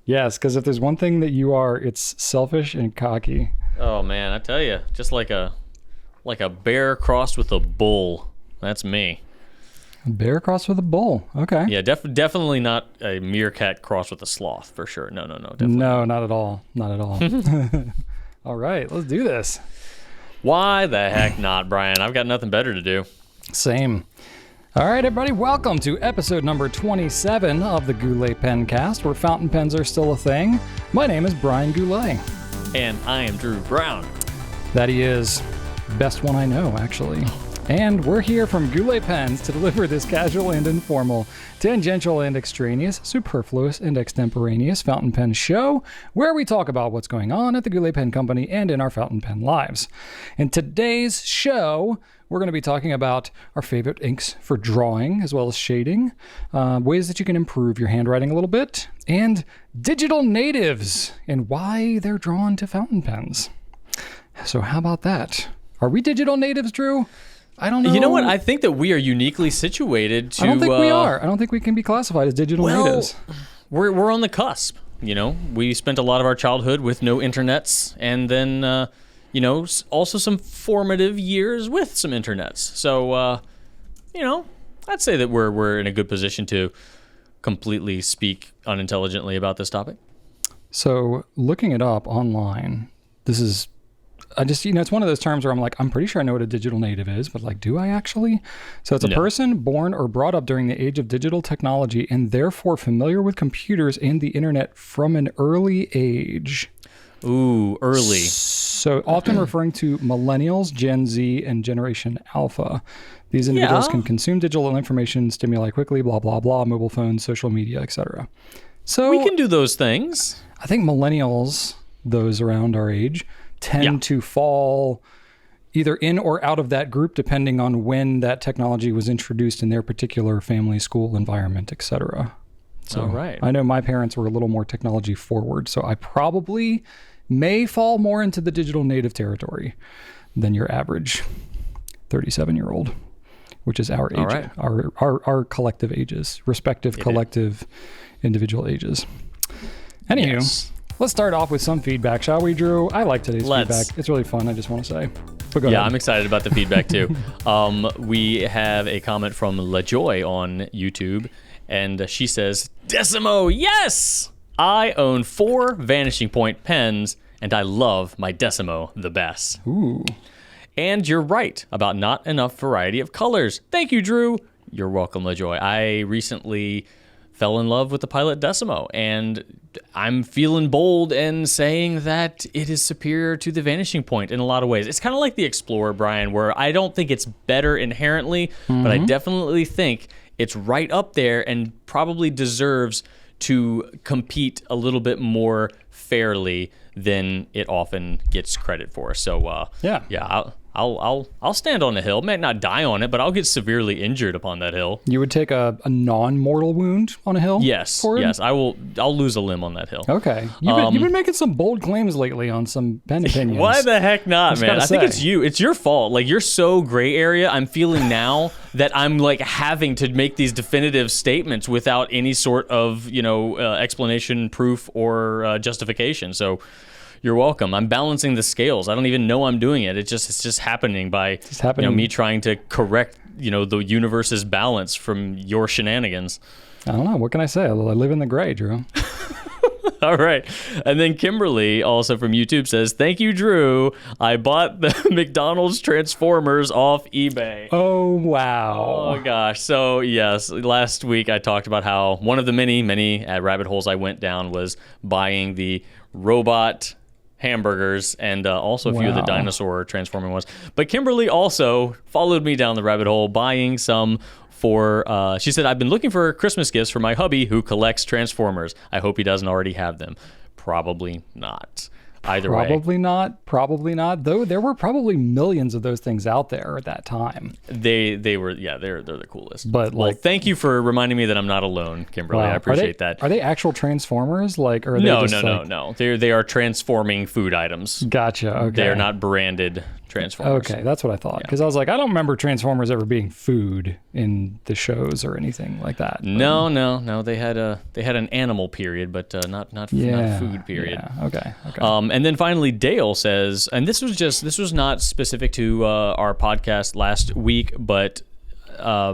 Yes, because if there's one thing that you are, it's selfish and cocky. Oh man, I tell you, just like a bear crossed with a bull. That's me. A bear crossed with a bull. Okay. Yeah, definitely not a meerkat crossed with a sloth for sure. No, definitely. No, not at all. Not at all. All right, let's do this. Why the heck not, Brian? I've got nothing better to do. Same. All right, everybody, welcome to episode number 27 of the Goulet Pencast, where fountain pens are still a thing. My name is Brian Goulet. And I am Drew Brown. That he is. Best one I know, actually. And we're here from Goulet Pens to deliver this casual and informal, tangential and extraneous, superfluous and extemporaneous fountain pen show, where we talk about what's going on at the Goulet Pen Company and in our fountain pen lives. In today's show, we're going to be talking about our favorite inks for drawing, as well as shading, ways that you can improve your handwriting a little bit, and digital natives and why they're drawn to fountain pens. So how about that? Are we digital natives, Drew? I don't know. You know what? I think that we are uniquely situated to... I don't think we are. I don't think we can be classified as digital natives. We're on the cusp, you know? We spent a lot of our childhood with no internets, and then, also some formative years with some internets. So, I'd say that we're in a good position to completely speak unintelligently about this topic. So, looking it up online, this is... it's one of those terms where I'm like, I'm pretty sure I know what a digital native is, but like, do I actually? So it's a person born or brought up during the age of digital technology and therefore familiar with computers and the internet from an early age. Ooh, early. So often referring to millennials, Gen Z, and Generation Alpha. These individuals can consume digital information, stimuli quickly, blah, blah, blah, mobile phones, social media, etc. So we can do those things. I think millennials, those around our age, tend to fall either in or out of that group, depending on when that technology was introduced in their particular family, school environment, etc. So right. I know my parents were a little more technology forward, so I probably may fall more into the digital native territory than your average 37-year-old, which is our age, right. our collective ages, respective collective individual ages. Anywho. Yes. Let's start off with some feedback, shall we, Drew? I like today's feedback. It's really fun, I just want to say. But go ahead. I'm excited about the feedback, too. We have a comment from LaJoy on YouTube, and she says, Decimo, yes! I own 4 Vanishing Point pens, and I love my Decimo the best. Ooh. And you're right about not enough variety of colors. Thank you, Drew. You're welcome, LaJoy. I recently fell in love with the Pilot Decimo, and I'm feeling bold and saying that it is superior to the Vanishing Point in a lot of ways. It's kind of like the Explorer, Brian, where I don't think it's better inherently, but I definitely think it's right up there and probably deserves to compete a little bit more fairly than it often gets credit for. So, I'll stand on the hill. May not die on it, but I'll get severely injured upon that hill. You would take a non-mortal wound on a hill? Yes, I'll lose a limb on that hill. Okay. You've been making some bold claims lately on some pen opinions. Why the heck not, man? I think it's you. It's your fault. Like, you're so gray area. I'm feeling now that I'm like having to make these definitive statements without any sort of, explanation, proof, or justification. So you're welcome. I'm balancing the scales. I don't even know I'm doing it. It's just happening by me trying to correct, the universe's balance from your shenanigans. I don't know. What can I say? I live in the gray, Drew. All right. And then Kimberly, also from YouTube, says, thank you, Drew. I bought the McDonald's Transformers off eBay. Oh, wow. Oh, gosh. So, yes, last week I talked about how one of the many rabbit holes I went down was buying the robot hamburgers and also a few of the dinosaur transforming ones. But Kimberly also followed me down the rabbit hole buying some for, she said, I've been looking for Christmas gifts for my hubby who collects Transformers. I hope he doesn't already have them. Probably not. Either way. Probably not. Though there were probably millions of those things out there at that time. They were, they're the coolest. But thank you for reminding me that I'm not alone, Kimberly. Wow. I appreciate that. Are they actual Transformers? Or are they No. They are transforming food items. Gotcha. Okay. They are not branded Transformers. Okay, that's what I thought. Because I was like, I don't remember Transformers ever being food in the shows or anything like that. No. They had an animal period, but not food period. Yeah. Okay. And then finally, Dale says, and this was not specific to our podcast last week, but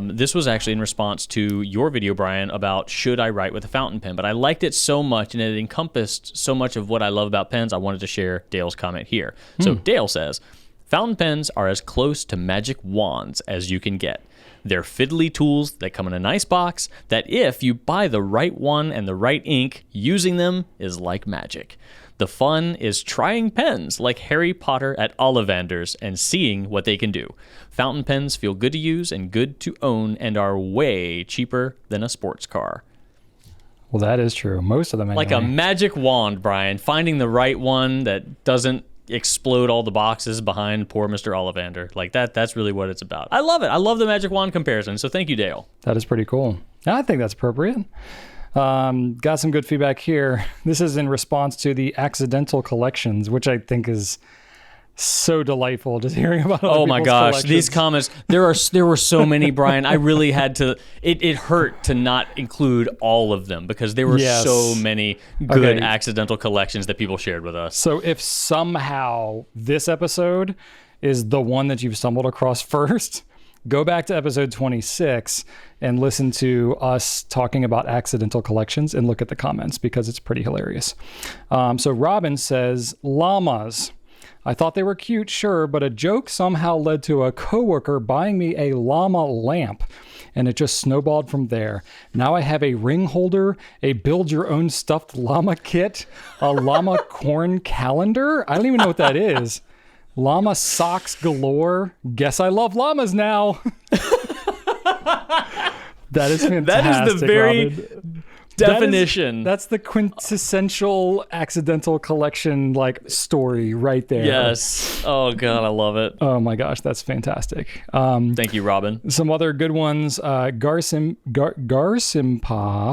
this was actually in response to your video, Brian, about should I write with a fountain pen. But I liked it so much, and it encompassed so much of what I love about pens, I wanted to share Dale's comment here. So Dale says, fountain pens are as close to magic wands as you can get. They're fiddly tools that come in a nice box that if you buy the right one and the right ink, using them is like magic. The fun is trying pens like Harry Potter at Ollivanders and seeing what they can do. Fountain pens feel good to use and good to own and are way cheaper than a sports car. Well, that is true. Most of them anyway. Like a magic wand, Brian. Finding the right one that doesn't explode all the boxes behind poor Mr. Ollivander. Like that's really what it's about. I love it. I love the magic wand comparison. So thank you, Dale. That is pretty cool. I think that's appropriate. Got some good feedback here. This is in response to the accidental collections, which I think is so delightful just hearing about other oh my people's gosh, collections. these comments, there were so many, Brian. I really had to, it hurt to not include all of them because there were so many good accidental collections that people shared with us. So if somehow this episode is the one that you've stumbled across first, go back to episode 26 and listen to us talking about accidental collections and look at the comments because it's pretty hilarious. So Robin says, llamas. I thought they were cute, sure, but a joke somehow led to a coworker buying me a llama lamp, and it just snowballed from there. Now I have a ring holder, a build-your-own stuffed llama kit, a llama corn calendar. I don't even know what that is. Llama socks galore. Guess I love llamas now. That is fantastic. That is the very Robin. definition. That's the quintessential accidental collection story right there. Yes. Oh God, I love it. Oh my gosh, that's fantastic. Thank you, Robin. Some other good ones. Garsimpa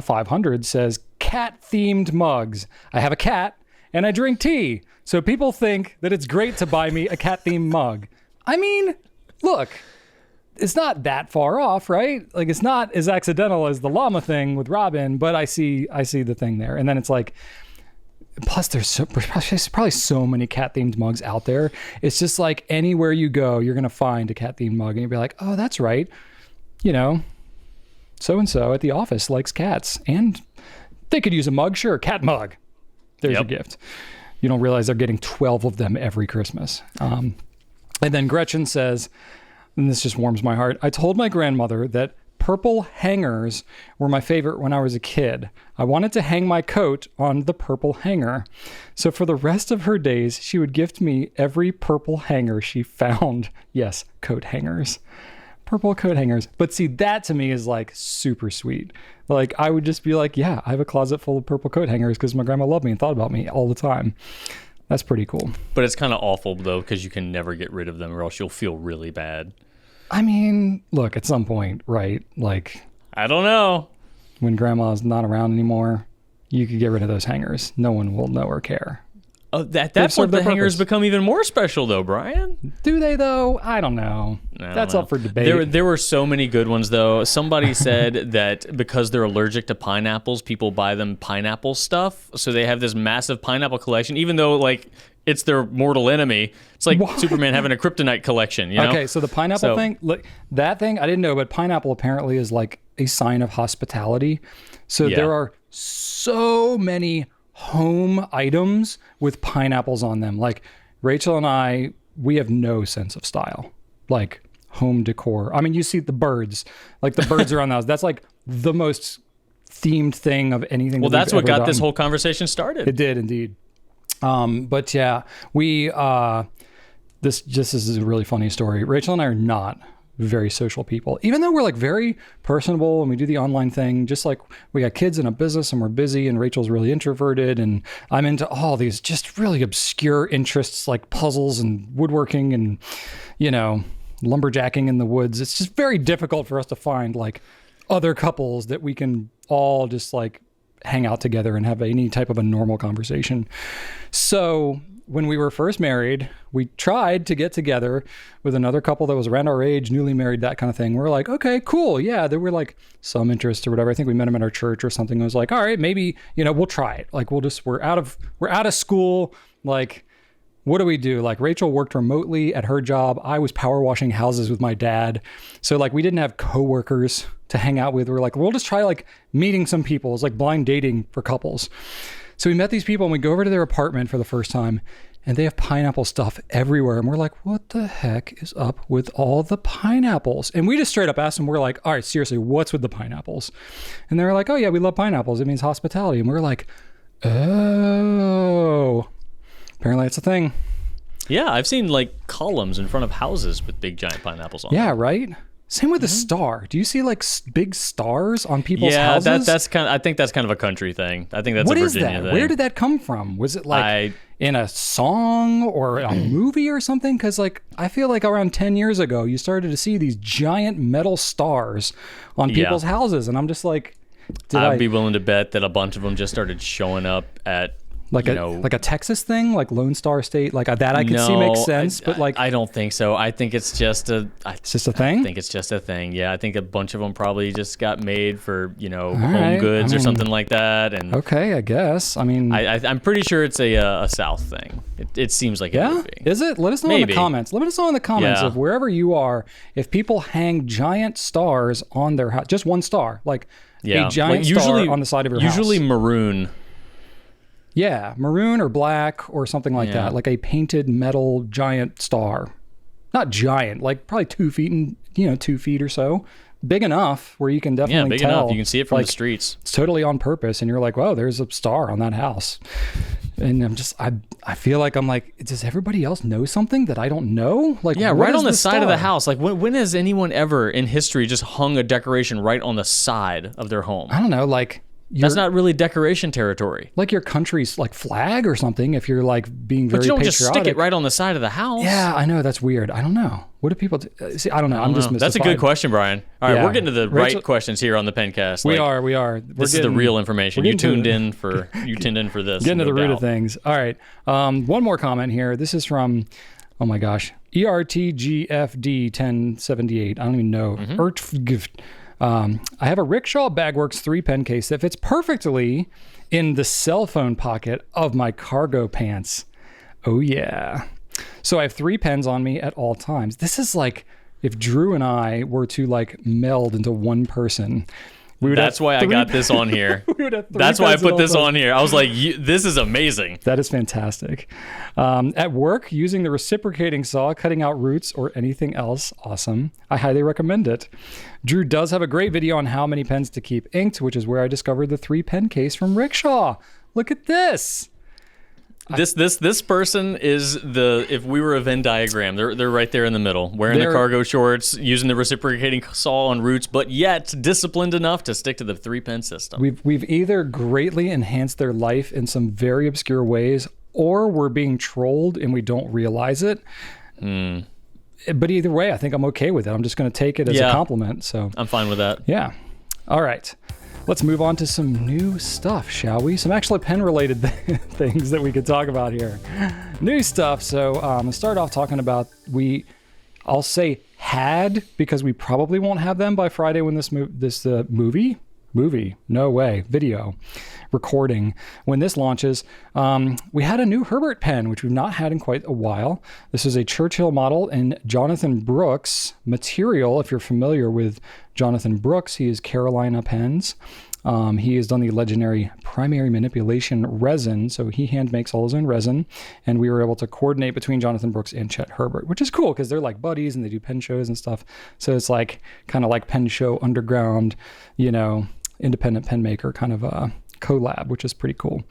500 says cat-themed mugs. I have a cat and I drink tea, so people think that it's great to buy me a cat-themed mug. I mean, look. It's not that far off, right? Like it's not as accidental as the llama thing with Robin, but I see the thing there. And then it's like, plus there's probably so many cat themed mugs out there. It's just like anywhere you go, you're going to find a cat themed mug and you'll be like, oh, that's right. You know, so-and-so at the office likes cats and they could use a mug. Sure. Cat mug. There's your gift. You don't realize they're getting 12 of them every Christmas. And then Gretchen says, and this just warms my heart. I told my grandmother that purple hangers were my favorite when I was a kid. I wanted to hang my coat on the purple hanger. So for the rest of her days, she would gift me every purple hanger she found. Yes, coat hangers. Purple coat hangers. But see, that to me is like super sweet. Like I would just be like, yeah, I have a closet full of purple coat hangers because my grandma loved me and thought about me all the time. That's pretty cool. But it's kind of awful, though, because you can never get rid of them or else you'll feel really bad. I mean, look, at some point, right? Like, I don't know. When grandma's not around anymore, you could get rid of those hangers. No one will know or care. Oh, at that point, the hangers become even more special, though, Brian. Do they, though? I don't know. That's up for debate. There were so many good ones, though. Somebody said that because they're allergic to pineapples, people buy them pineapple stuff. So they have this massive pineapple collection, even though, like, it's their mortal enemy. It's like Superman having a kryptonite collection, you know? Okay, so the pineapple thing, look, that thing, I didn't know, but pineapple apparently is like a sign of hospitality. So there are so many home items with pineapples on them. Like Rachel and I, we have no sense of style, like home decor. I mean, you see the birds, like the birds are on the house. That's like the most themed thing of anything. Well, that's what got this whole conversation started. It did indeed. But yeah, this is a really funny story. Rachel and I are not very social people, even though we're like very personable and we do the online thing, just like we got kids and a business and we're busy, and Rachel's really introverted and I'm into all these just really obscure interests like puzzles and woodworking and, you know, lumberjacking in the woods. It's just very difficult for us to find like other couples that we can all just like hang out together and have any type of a normal conversation. So when we were first married, we tried to get together with another couple that was around our age, newly married, that kind of thing. We're like, okay, cool. Yeah, there were like some interest or whatever. I think we met them at our church or something. It was like, all right, maybe, we'll try it. Like we're out of school. Like, what do we do? Like Rachel worked remotely at her job. I was power washing houses with my dad. So like we didn't have coworkers to hang out with. We're like, we'll just try like meeting some people. It's like blind dating for couples. So we met these people and we go over to their apartment for the first time and they have pineapple stuff everywhere. And we're like, what the heck is up with all the pineapples? And we just straight up asked them, we're like, all right, seriously, what's with the pineapples? And they were like, oh yeah, we love pineapples. It means hospitality. And we're like, oh, apparently it's a thing. Yeah, I've seen like columns in front of houses with big giant pineapples on them. Yeah, right? Same with the star. Do you see like big stars on people's houses? Yeah, that's kind of. I think that's kind of a country thing. I think that's a Virginia thing. Where did that come from? Was it like in a song or a movie or something? Because like I feel like around 10 years ago, you started to see these giant metal stars on people's houses, and I'm just like, I'd be willing to bet that a bunch of them just started showing up at. Like a Texas thing, like Lone Star State, like that I could see makes sense, but like I don't think so. I think it's just a. It's just a thing. I think it's just a thing. Yeah, I think a bunch of them probably just got made for home goods or something like that. And okay, I guess. I mean, I'm pretty sure it's a South thing. It seems like it would be. Is it? Let us know in the comments. Let us know in the comments of wherever you are if people hang giant stars on their house, just one star, like a giant star on the side of your house. Usually maroon. Yeah, maroon or black or something like that, like a painted metal giant star. Not giant, like probably 2 feet and 2 feet or so. Big enough where you can definitely big tell. enough. You can see it from the streets. It's totally on purpose, and you're like, "Whoa, there's a star on that house." And I feel like I'm like, does everybody else know something that I don't know? Like, right on the side of the house. Like, when has anyone ever in history just hung a decoration right on the side of their home? I don't know, like. That's not really decoration territory. Like your country's like flag or something if you're like being very patriotic. But you don't just stick it right on the side of the house. Yeah, I know. That's weird. I don't know. What do people do? See, I don't know. I'm just mystified. That's a good question, Brian. All right, we're getting to the right questions here on the Pencast. We are. This is the real information. You tuned in for this. Getting to the root of things. All right. One more comment here. This is from, oh my gosh, ERTGFD 1078. I don't even know. I have a Rickshaw Bagworks 3 pen case that fits perfectly in the cell phone pocket of my cargo pants. Oh yeah. So I have 3 pens on me at all times. This is like if Drew and I were to like meld into one person. That's why I got this on here. That's why I put this on here. I was like, this is amazing. That is fantastic. At work, using the reciprocating saw, cutting out roots or anything else, awesome. I highly recommend it. Drew does have a great video on how many pens to keep inked, which is where I discovered the 3 pen case from Rickshaw. Look at this. This person is if we were a Venn diagram, they're right there in the middle, wearing the cargo shorts, using the reciprocating saw on roots, but yet disciplined enough to stick to the 3 pen system. We've either greatly enhanced their life in some very obscure ways, or we're being trolled and we don't realize it. But either way, I think I'm okay with it. I'm just going to take it as a compliment. So I'm fine with that. Yeah. All right. Let's move on to some new stuff, shall we? Some actually pen-related things that we could talk about here. New stuff. So let's start off talking about I'll say had, because we probably won't have them by Friday when video recording, when this launches. We had a new Herbert pen, which we've not had in quite a while. This is a Churchill model in Jonathan Brooks material. If you're familiar with Jonathan Brooks, he is Carolina Pens. He has done the legendary primary manipulation resin, so he hand makes all his own resin, and we were able to coordinate between Jonathan Brooks and Chet Herbert, which is cool because they're like buddies and they do pen shows and stuff. So it's like kind of like pen show underground, independent pen maker kind of a collab, which is pretty cool.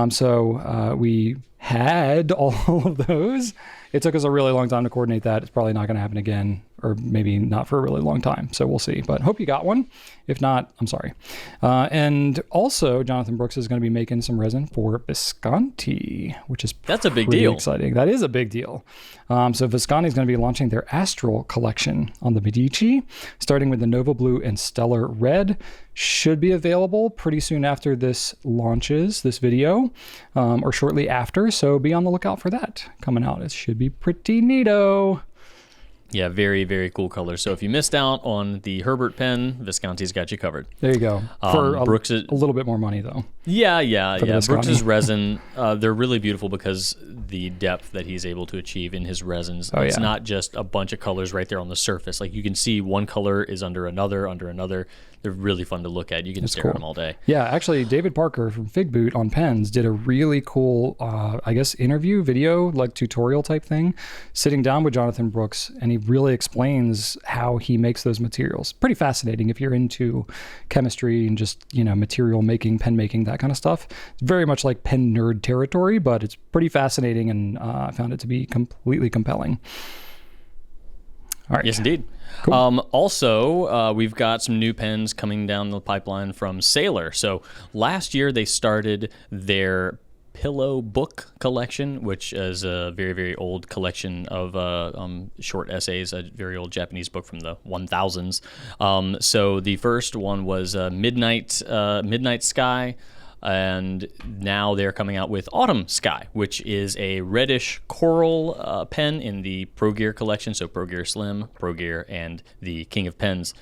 So we had all of those. It took us a really long time to coordinate that. It's probably not going to happen again. or maybe not for a really long time. So we'll see. But hope you got one. If not, I'm sorry. And also, Jonathan Brooks is going to be making some resin for Visconti, which is That's a big pretty deal. exciting. That is a big deal. So Visconti is going to be launching their Astral collection on the Medici, starting with the Nova Blue and Stellar Red. Should be available pretty soon after this launches, this video, or shortly after. So be on the lookout for that coming out. It should be pretty neato. Yeah, very, very cool colors. So if you missed out on the Herbert pen, Visconti's got you covered. There you go. For a Brooks' little bit more money, though. Yeah. Visconti. Brooks's resin, they're really beautiful because the depth that he's able to achieve in his resins. Oh, it's yeah. not just a bunch of colors right there on the surface. Like you can see one color is under another. They're really fun to look at. You can stare at them all day. Yeah, actually, David Parker from Fig Boot on pens did a really cool, I guess, interview video, like tutorial type thing, sitting down with Jonathan Brooks, and he really explains how he makes those materials. Pretty fascinating if you're into chemistry and just, material making, pen making, that kind of stuff. It's very much like pen nerd territory, but it's pretty fascinating, and I found it to be completely compelling. All right. Yes, indeed. Cool. Also, we've got some new pens coming down the pipeline from Sailor. So last year they started their Pillow Book collection, which is a very, very old collection of short essays, a very old Japanese book from the 1000s. So the first one was Midnight Sky. And now they're coming out with Autumn Sky, which is a reddish coral pen in the Pro Gear collection. So Pro Gear Slim, Pro Gear, and the King of Pens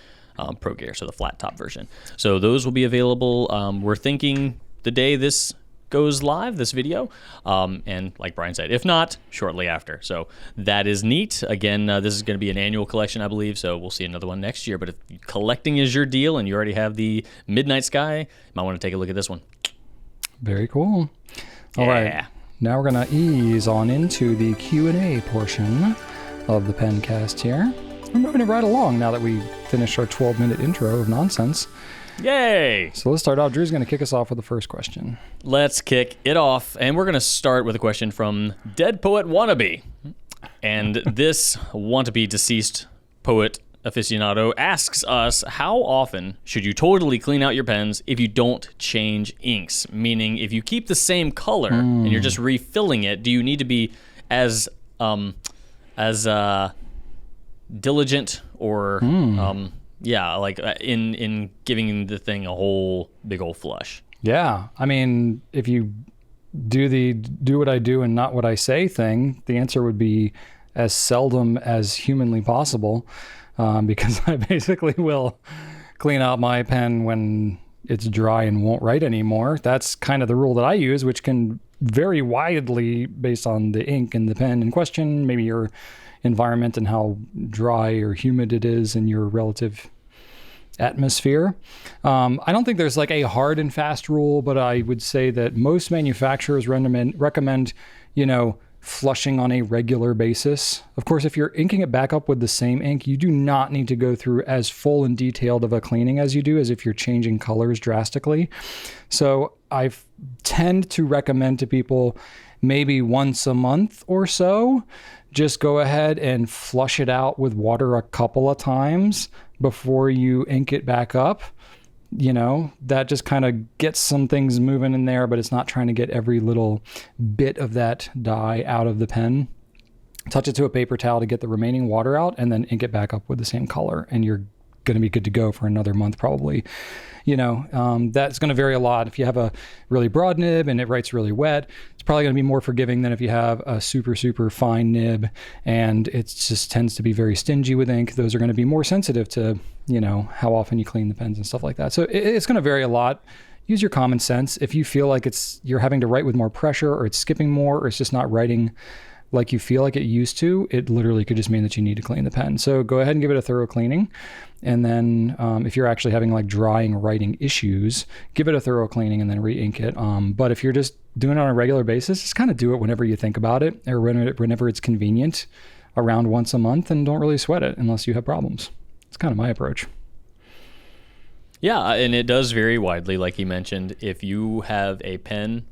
Pro Gear, so the flat top version. So those will be available. We're thinking the day this goes live, this video, and like Brian said, if not, shortly after. So that is neat. Again, this is going to be an annual collection, I believe, so we'll see another one next year. But if collecting is your deal and you already have the Midnight Sky, you might want to take a look at this one. Very cool. All right. Now we're going to ease on into the Q&A portion of the Pencast here. We're moving right along now that we finished our 12-minute intro of nonsense. Yay! So let's start out. Drew's going to kick us off with the first question. Let's kick it off. And we're going to start with a question from Dead Poet Wannabe. And this wannabe deceased poet aficionado asks us, how often should you totally clean out your pens if you don't change inks? Meaning, if you keep the same color and you're just refilling it, do you need to be as diligent or in giving the thing a whole big old flush? Yeah, I mean, if you do what I do and not what I say thing, the answer would be as seldom as humanly possible. Because I basically will clean out my pen when it's dry and won't write anymore. That's kind of the rule that I use, which can vary widely based on the ink and the pen in question, maybe your environment and how dry or humid it is in your relative atmosphere. I don't think there's like a hard and fast rule, but I would say that most manufacturers recommend, flushing on a regular basis. Of course, if you're inking it back up with the same ink, you do not need to go through as full and detailed of a cleaning as you do as if you're changing colors drastically. So I tend to recommend to people maybe once a month or so, just go ahead and flush it out with water a couple of times before you ink it back up. That just kind of gets some things moving in there, but it's not trying to get every little bit of that dye out of the pen. Touch it to a paper towel to get the remaining water out, and then ink it back up with the same color, and you're going to be good to go for another month probably. That's going to vary a lot. If you have a really broad nib and it writes really wet, it's probably going to be more forgiving than if you have a super, super fine nib and it just tends to be very stingy with ink. Those are going to be more sensitive to, how often you clean the pens and stuff like that. So it's going to vary a lot. Use your common sense. If you feel like you're having to write with more pressure, or it's skipping more, or it's just not writing like you feel like it used to, it literally could just mean that you need to clean the pen. So go ahead and give it a thorough cleaning. And then if you're actually having like drying writing issues, give it a thorough cleaning and then re-ink it. But if you're just doing it on a regular basis, just kind of do it whenever you think about it, or whenever it's convenient, around once a month, and don't really sweat it unless you have problems. It's kind of my approach. Yeah, and it does vary widely, like you mentioned. If you have a pen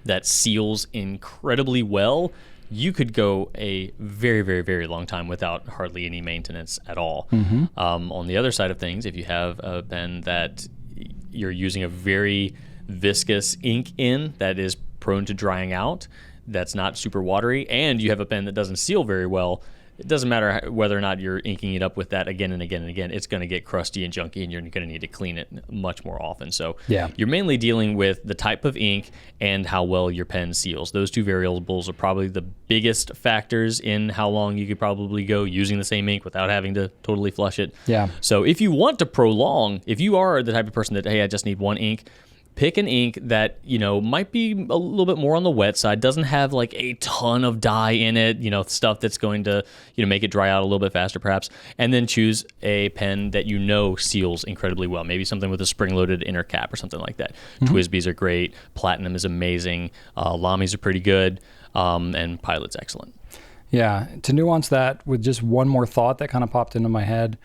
that seals incredibly well, you could go a very, very, very long time without hardly any maintenance at all. On the other side of things, if you have a pen that you're using a very viscous ink in that is prone to drying out, that's not super watery, and you have a pen that doesn't seal very well, it doesn't matter whether or not you're inking it up with that again and again and again. It's going to get crusty and junky, and you're going to need to clean it much more often. So you're mainly dealing with the type of ink and how well your pen seals. Those two variables are probably the biggest factors in how long you could probably go using the same ink without having to totally flush it. So if you want to prolong, if you are the type of person that, hey, I just need one ink, pick an ink that, might be a little bit more on the wet side, doesn't have like a ton of dye in it, stuff that's going to, make it dry out a little bit faster perhaps, and then choose a pen that seals incredibly well. Maybe something with a spring-loaded inner cap or something like that. TWSBIs are great. Platinum is amazing. Lami's are pretty good. And Pilot's excellent. Yeah, to nuance that with just one more thought that kind of popped into my head,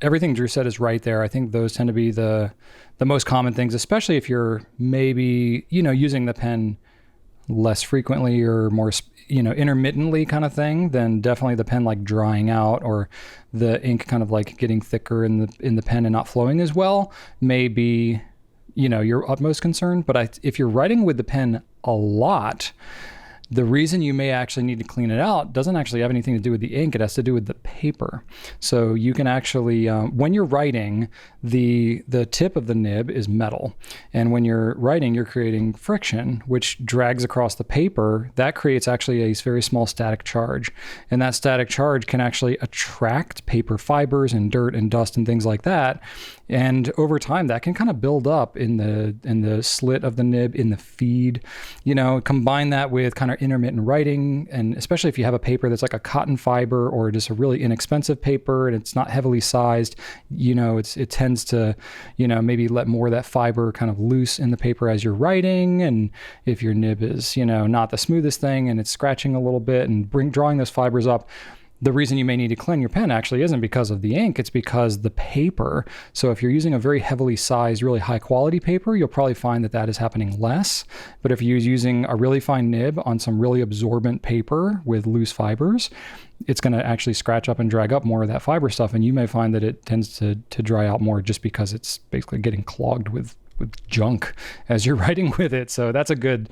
everything Drew said is right there. I think those tend to be the most common things, especially if you're maybe, using the pen less frequently or more, intermittently kind of thing, then definitely the pen like drying out or the ink kind of like getting thicker in the pen and not flowing as well may be, your utmost concern. But if you're writing with the pen a lot, the reason you may actually need to clean it out doesn't actually have anything to do with the ink. It has to do with the paper. So you can actually, when you're writing, the tip of the nib is metal. And when you're writing, you're creating friction, which drags across the paper. That creates actually a very small static charge. And that static charge can actually attract paper fibers and dirt and dust and things like that. And over time, that can kind of build up in the slit of the nib, in the feed. Combine that with kind of intermittent writing, and especially if you have a paper that's like a cotton fiber or just a really inexpensive paper and it's not heavily sized, it tends to, maybe let more of that fiber kind of loose in the paper as you're writing. And if your nib is, not the smoothest thing and it's scratching a little bit and drawing those fibers up, the reason you may need to clean your pen actually isn't because of the ink, it's because the paper. So if you're using a very heavily sized, really high quality paper, you'll probably find that is happening less. But if you're using a really fine nib on some really absorbent paper with loose fibers, it's going to actually scratch up and drag up more of that fiber stuff. And you may find that it tends to dry out more just because it's basically getting clogged with junk as you're writing with it. So that's a good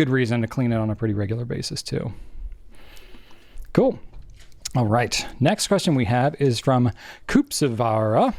reason to clean it on a pretty regular basis too. Cool. All right. Next question we have is from Koopsivara.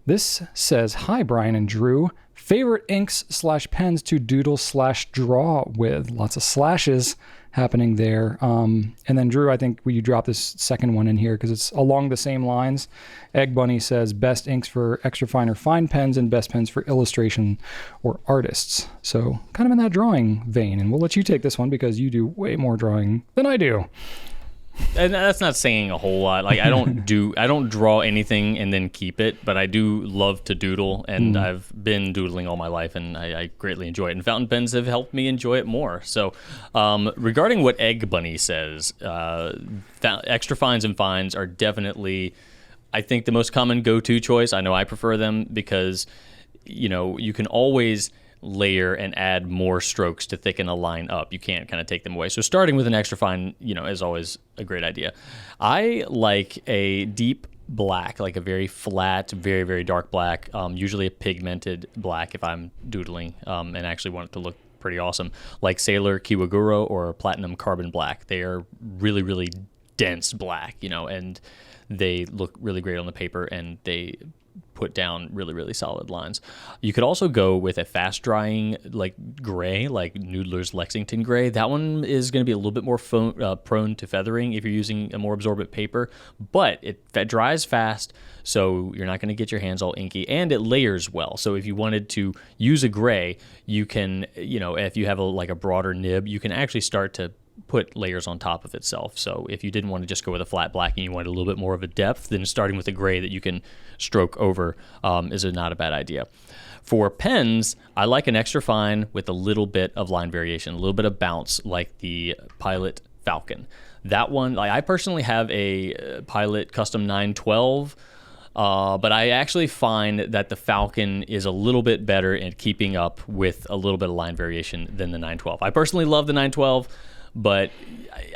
This says, "Hi, Brian and Drew. Favorite inks / pens to doodle / draw with." Lots of slashes happening there. And then Drew, I think you dropped this second one in here because it's along the same lines. Egg Bunny says, "Best inks for extra fine or fine pens and best pens for illustration or artists." So kind of in that drawing vein. And we'll let you take this one because you do way more drawing than I do. And that's not saying a whole lot. Like I don't draw anything and then keep it, but I do love to doodle, and I've been doodling all my life, and I greatly enjoy it. And fountain pens have helped me enjoy it more. So, regarding what Egg Bunny says, extra fines and fines are definitely, I think, the most common go-to choice. I know I prefer them because, you can always layer and add more strokes to thicken a line up. You can't kind of take them away. So starting with an extra fine, is always a great idea. I like a deep black, like a very flat, very, very dark black, usually a pigmented black if I'm doodling, and actually want it to look pretty awesome, like Sailor Kiwaguro or Platinum Carbon Black. They are really, really dense black, and they look really great on the paper, and they put down really, really solid lines. You could also go with a fast drying like gray, like Noodler's Lexington gray. That one is going to be a little bit more prone to feathering if you're using a more absorbent paper, but it dries fast, so you're not going to get your hands all inky, and it layers well. So if you wanted to use a gray, you can, if you have a broader nib, you can actually start to put layers on top of itself. So if you didn't want to just go with a flat black and you wanted a little bit more of a depth, then starting with a gray that you can stroke over is not a bad idea. For pens, I like an extra fine with a little bit of line variation, a little bit of bounce, like the Pilot Falcon. That one, I personally have a Pilot Custom 912, but I actually find that the Falcon is a little bit better at keeping up with a little bit of line variation than the 912. I personally love the 912. but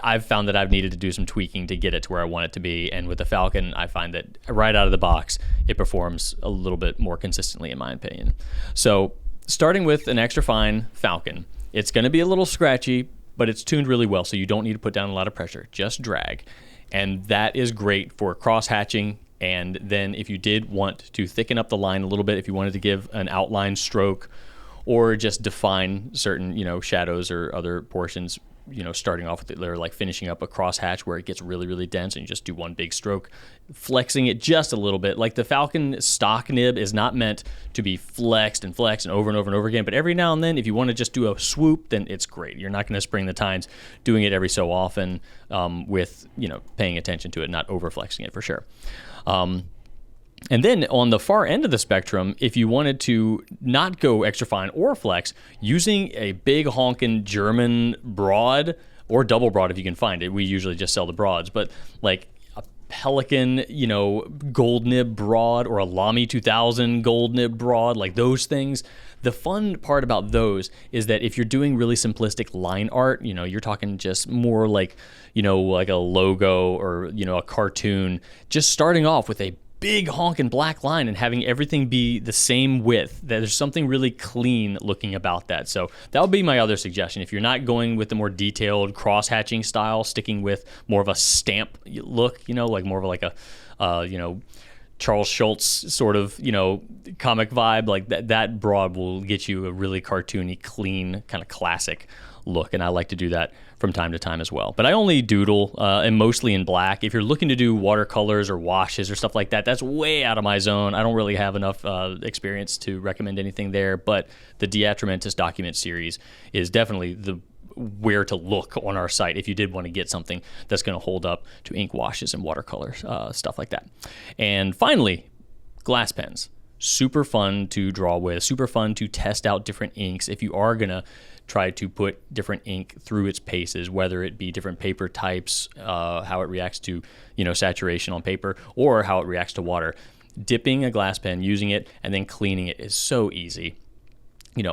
I've found that I've needed to do some tweaking to get it to where I want it to be. And with the Falcon, I find that right out of the box, it performs a little bit more consistently, in my opinion. So starting with an extra fine Falcon, it's going to be a little scratchy, but it's tuned really well, so you don't need to put down a lot of pressure. Just drag. And that is great for cross-hatching. And then if you did want to thicken up the line a little bit, if you wanted to give an outline stroke or just define certain, shadows or other portions, starting off with it, or like finishing up a crosshatch where it gets really, really dense and you just do one big stroke, flexing it just a little bit. Like the Falcon stock nib is not meant to be flexed and over and over and over again, but every now and then, if you want to just do a swoop, then it's great. You're not going to spring the tines doing it every so often with, paying attention to it, not over flexing it for sure. And then on the far end of the spectrum, if you wanted to not go extra fine or flex, using a big honkin' German broad or double broad if you can find it. We usually just sell the broads, but like a Pelican, gold nib broad or a Lamy 2000 gold nib broad, like those things. The fun part about those is that if you're doing really simplistic line art, you're talking just more like, like a logo or, a cartoon, just starting off with a big honking black line and having everything be the same width. There's something really clean looking about that. So that would be my other suggestion. If you're not going with the more detailed cross-hatching style, sticking with more of a stamp look, like more of like a, Charles Schultz sort of, comic vibe, like that broad will get you a really cartoony, clean, kind of classic look. And I like to do that from time to time as well. But I only doodle and mostly in black. If you're looking to do watercolors or washes or stuff like that, that's way out of my zone. I don't really have enough experience to recommend anything there. But the Diatramentis document series is definitely the where to look on our site if you did want to get something that's going to hold up to ink washes and watercolors, stuff like that. And finally, glass pens. Super fun to draw with, super fun to test out different inks if you are going to try to put different ink through its paces, whether it be different paper types, how it reacts to, saturation on paper, or how it reacts to water. Dipping a glass pen, using it, and then cleaning it is so easy.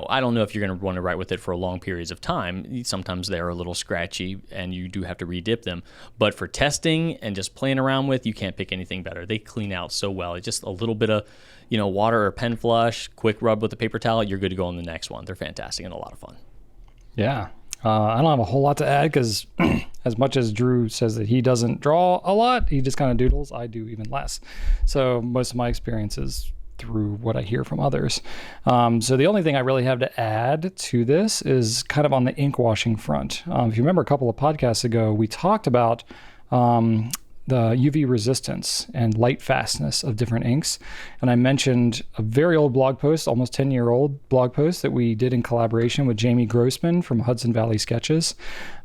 I don't know if you're going to want to write with it for long periods of time. Sometimes they're a little scratchy and you do have to re-dip them. But for testing and just playing around with, you can't pick anything better. They clean out so well. It's just a little bit of, water or pen flush, quick rub with a paper towel, you're good to go on the next one. They're fantastic and a lot of fun. Yeah. I don't have a whole lot to add because as much as Drew says that he doesn't draw a lot, he just kind of doodles, I do even less. So most of my experience is through what I hear from others. So the only thing I really have to add to this is kind of on the ink washing front. If you remember a couple of podcasts ago, we talked about the UV resistance and light fastness of different inks. And I mentioned a very old blog post, almost 10-year-old blog post that we did in collaboration with Jamie Grossman from Hudson Valley Sketches.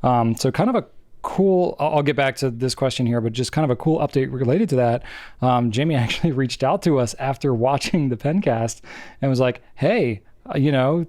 So kind of a cool, I'll get back to this question here, but just kind of a cool update related to that. Jamie actually reached out to us after watching the Pencast and was like, hey,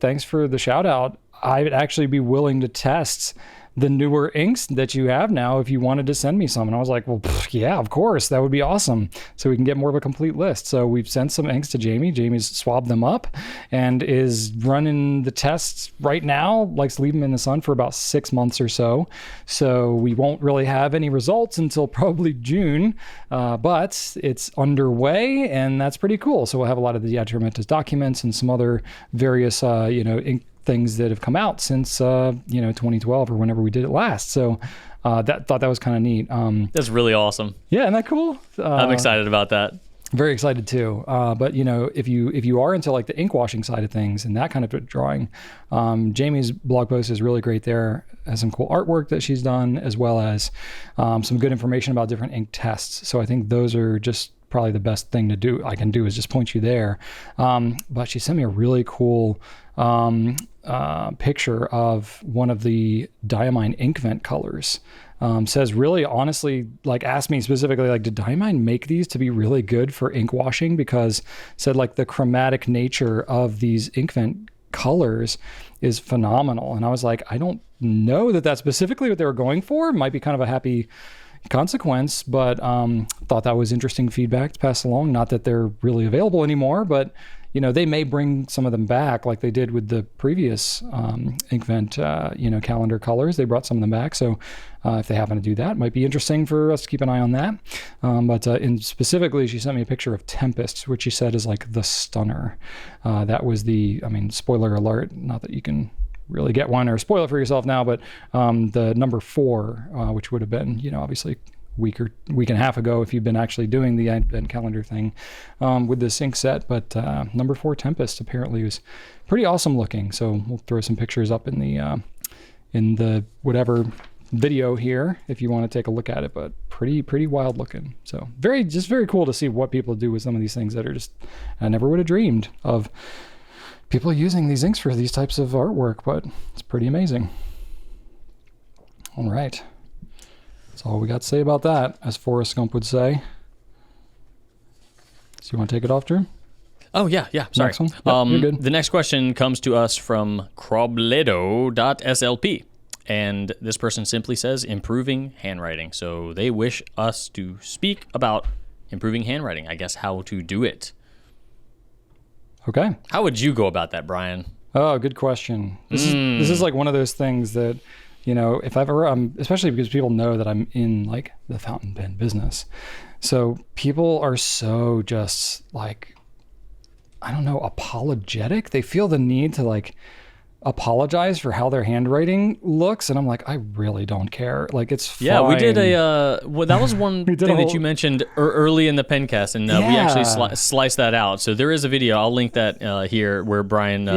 thanks for the shout out. I'd actually be willing to test the newer inks that you have now if you wanted to send me some. And I was like, well, yeah, of course, that would be awesome. So we can get more of a complete list. So we've sent some inks to Jamie. Jamie's swabbed them up and is running the tests right now, likes to leave them in the sun for about 6 months or so. So we won't really have any results until probably June, but it's underway and that's pretty cool. So we'll have a lot of the Diatramentis documents and some other various, ink things that have come out since 2012 or whenever we did it last. So thought that was kind of neat. That's really awesome. Yeah, isn't that cool? I'm excited about that. Very excited too. But if you are into like the ink washing side of things and that kind of drawing, Jamie's blog post is really great there. Has some cool artwork that she's done, as well as some good information about different ink tests. So I think those are just probably the best thing I can do is just point you there. But she sent me a really cool picture of one of the Diamine ink vent colors. Says really honestly, like asked me specifically, like, did Diamine make these to be really good for ink washing? Because said like the chromatic nature of these ink vent colors is phenomenal. And I was like, I don't know that that's specifically what they were going for. It might be kind of a happy consequence, but thought that was interesting feedback to pass along. Not that they're really available anymore, but they may bring some of them back like they did with the previous Inkvent, calendar colors. They brought some of them back. So if they happen to do that, it might be interesting for us to keep an eye on that. But specifically, she sent me a picture of Tempest, which she said is like the stunner. That was spoiler alert, not that you can really get one or spoil it for yourself now, but the number 4, which would have been, obviously week and a half ago if you've been actually doing the advent calendar thing with this ink set. But number 4 Tempest apparently was pretty awesome looking. So we'll throw some pictures up in the whatever video here if you want to take a look at it, but pretty wild looking. So very cool to see what people do with some of these things that are just, I never would have dreamed of people using these inks for these types of artwork, but it's pretty amazing. All right. That's all we got to say about that, as Forrest Gump would say. So you want to take it off, Drew? Oh, yeah. Sorry. Next one? Yep, you're good. The next question comes to us from crobledo.slp. And this person simply says, improving handwriting. So they wish us to speak about improving handwriting. I guess how to do it. Okay. How would you go about that, Brian? Oh, good question. This is like one of those things that, if I've ever, especially because people know that I'm in like the fountain pen business. So people are so just like, I don't know, apologetic. They feel the need to like apologize for how their handwriting looks, and I'm like, I really don't care. Like, it's fine. Yeah, we did that was one thing that you mentioned early in the Pencast, and we actually sliced that out. So there is a video, I'll link that here, where Brian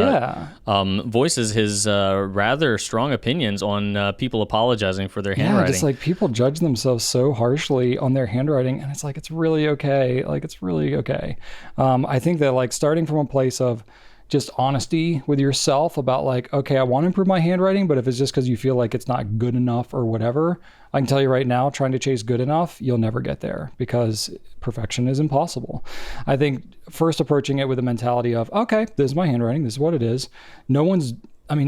voices his rather strong opinions on people apologizing for their handwriting. Yeah, just like people judge themselves so harshly on their handwriting, and it's like, it's really okay. Like, it's really okay. I think that like starting from a place of just honesty with yourself about like, okay, I want to improve my handwriting, but if it's just because you feel like it's not good enough or whatever, I can tell you right now, trying to chase good enough, you'll never get there because perfection is impossible. I think first approaching it with a mentality of, okay, this is my handwriting, this is what it is.